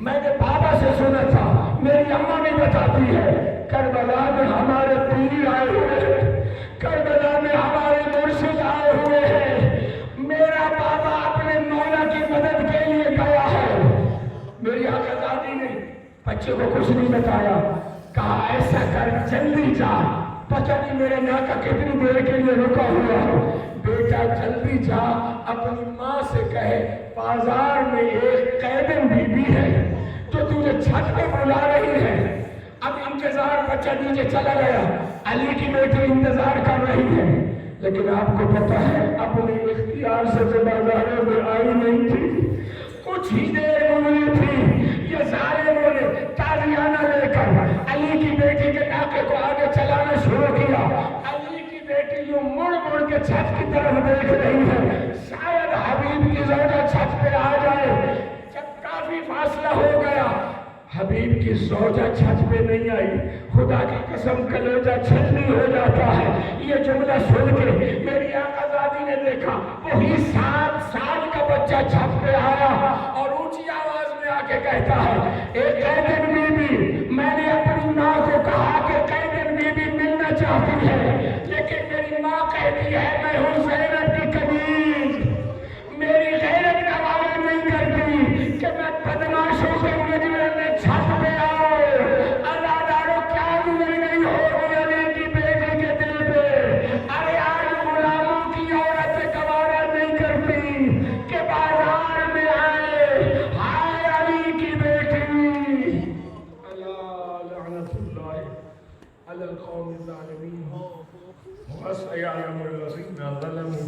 میں نے بابا سے سنا تھا، میری اماں بھی بتاتی ہے کربلا میں ہمارے پیر آئے ہوئے ہیں، کربلا میں ہمارے مرشد آئے ہوئے ہیں، میرا بابا اپنے مولا کی مدد کے لیے گیا ہے. میری آقازادی نے بچے کو کچھ نہیں بتایا. کہا ایسا کر جلدی جا، پتہ نہیں میرے ناکا کتنی دیر کے لیے رکا ہوا ہے، بیٹا جلدی جا اپنی ماں سے کہے بازار میں ایک قیدن بی بی ہے جو تجھے چھت پہ بلا رہی ہے. اب انتظار بچہ نیچے چلا گیا. علی کی بیٹی انتظار کر رہی ہے، لیکن آپ کو پتہ ہے اپنے اختیار سے تو بازاروں میں آئی نہیں تھی. کچھ ہی دیر گزری تھی یہ ظالموں نے تازیانہ لے کر علی کی بیٹی کے ناکے کو آگے چلانا شروع کیا. علی کی بیٹی یوں مڑ مڑ کے چھت کی طرف دیکھ رہی ہے، شاید حبیب کی زوجہ چھت پہ آ جائے. جب کافی فاصلہ ہو گیا حبیب کی زوجہ چھت پہ نہیں آئی. خدا کی قسم کلیجہ چھلنی ہو جاتا ہے. یہ جملہ سن کے میری آقازادی نے دیکھا وہی 7 سال کا بچہ چھت پہ آیا اور اونچی آواز میں آ کے کہتا ہے اے قیدن بی بی، میں نے اپنی ماں کو کہا کہ قیدن بی بی ملنا چاہتی ہے، لیکن میری ماں کہتی ہے میں ہوں زینب کی کنیز، میری غیرت نوازی نہیں کرتی کہ میں بدماشوں کے مجمع میں چھت پہ آؤ. ازاداروں کیا گزر گئی ہوگی علی کی بیٹی کے دل پہ. ارے آج غلاموں کی عورتیں گوارا نہیں کرتی کہ بازار میں آئے ہائے علی کی بیٹی. اللہ لعنت اللہ علی القوم الظالمین وسيعلم الذين ظلموا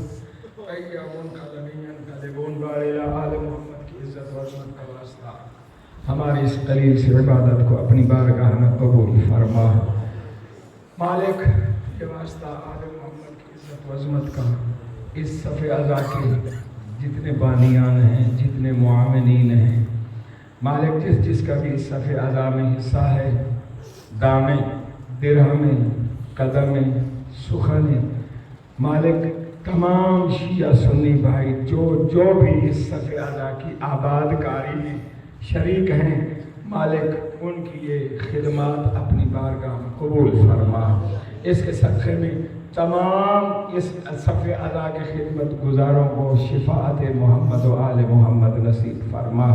أي منقلب ينقلبون. بارئ آل محمد کی عزت و عظمت کا واسطہ ہماری اس قلیل سی عبادت کو اپنی بارگاہ میں قبول فرما. مالک یہ واسطہ آل محمد کی عزت و عظمت کا اس صف اعضاء کے جتنے بانیان ہیں، جتنے معاونین ہیں، مالک جس جس کا بھی اس صف اعضاء میں حصہ ہے، دامیں، درہمیں، قدمیں، سخنیں، مالک تمام شیعہ سنی بھائی جو بھی اس صف اعضاء کی آباد کاری میں شریک ہیں، مالک ان کی یہ خدمات اپنی بارگاہ میں قبول فرما. اس کے صدقے میں تمام اس صف اعضاء کے خدمت گزاروں کو شفاعت محمد و آل محمد نصیب فرما.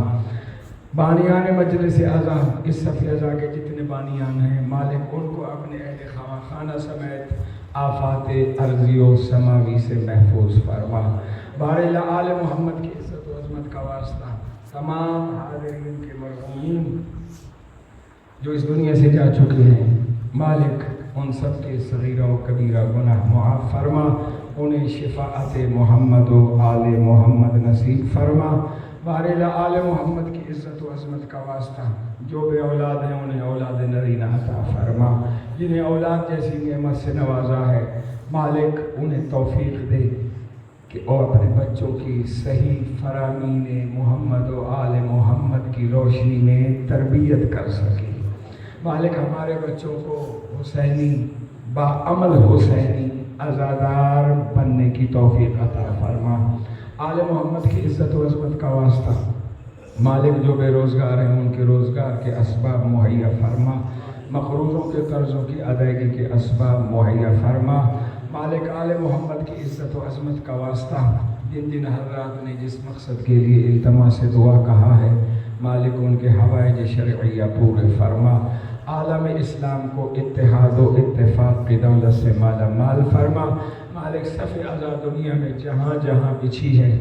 بانیان مجلس اعضاء اس صف اعضاء کے جتنے بانیان ہیں، مالک ان کو اپنے اہل خانہ سمیت آفات ارضی و سماوی سے محفوظ فرما. بارئ آل محمد کی عزت و عظمت کا واسطہ تمام حاضرین کے مرحومین جو اس دنیا سے جا چکے ہیں، مالک ان سب کے صغیرہ و کبیرہ گناہ معاف فرما، انہیں شفاعت محمد و آل محمد نصیب فرما. بارئ آل محمد کی عزت و عظمت کا واسطہ جو بے اولاد ہیں انہیں اولاد نرینہ عطا فرما. جنہیں اولاد جیسی نعمت سے نوازا ہے، مالک انہیں توفیق دے کہ وہ اپنے بچوں کی صحیح فرامین محمد و آل محمد کی روشنی میں تربیت کر سکے. مالک ہمارے بچوں کو حسینی، باعمل حسینی عزادار بننے کی توفیق عطا فرما. آل محمد کی عزت و عظمت کا واسطہ مالک جو بے روزگار ہیں ان کے روزگار کے اسباب مہیا فرما، مقروضوں کے قرضوں کی ادائیگی کے اسباب مہیا فرما. مالک آل محمد کی عزت و عظمت کا واسطہ جن جن حضرات نے جس مقصد کے لیے التماس سے دعا کہا ہے، مالک ان کے حوائج شرعیہ پورے فرما. عالم اسلام کو اتحاد و اتفاق کی دولت سے مالا مال فرما. مالک صف اعضاء دنیا میں جہاں جہاں بچھی ہے،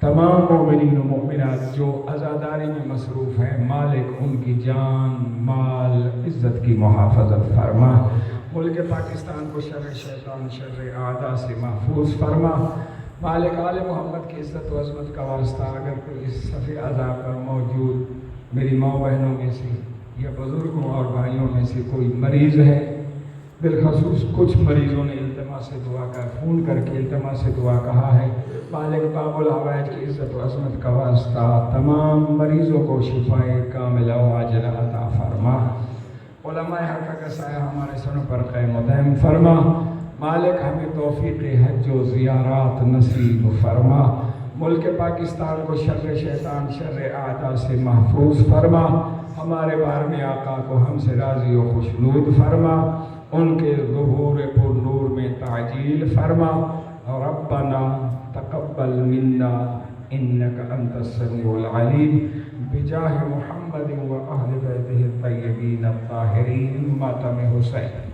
تمام مومنین و مومنات جو عزاداری میں مصروف ہیں، مالک ان کی جان، مال، عزت کی محافظت فرما. ملک پاکستان کو شر شیطان شر اعداء سے محفوظ فرما۔ مالک آل محمد کی عزت و عظمت کا واسطہ اگر کوئی اس صفِ عزا پر موجود میری ماں بہنوں میں سے یا بزرگوں اور بھائیوں میں سے کوئی مریض ہے، بالخصوص کچھ مریضوں نے التماس سے دعا کا فون کر کے التماس سے دعا کہا ہے، مالک باب الحوائج کی عزت و عظمت کا واسطہ تمام مریضوں کو شفائے کاملہ و عاجلہ عطا فرما۔ علماء حق کا سایہ ہمارے سروں پر قائم و دائم فرما۔ مالک ہمیں توفیق حج و زیارات نصیب فرما۔ ملک پاکستان کو شر شیطان شر اعداء سے محفوظ فرما۔ ہمارے بارہویں آقا کو ہم سے راضی و خوشنود فرما، ان کے ظہور پر نور میں تعجیل فرما۔ ربنا تقبل منا انک انت السمیع العلیم بجاہ محمد و اہل بیتہ الطیبین الطاہرین ماتم حسین۔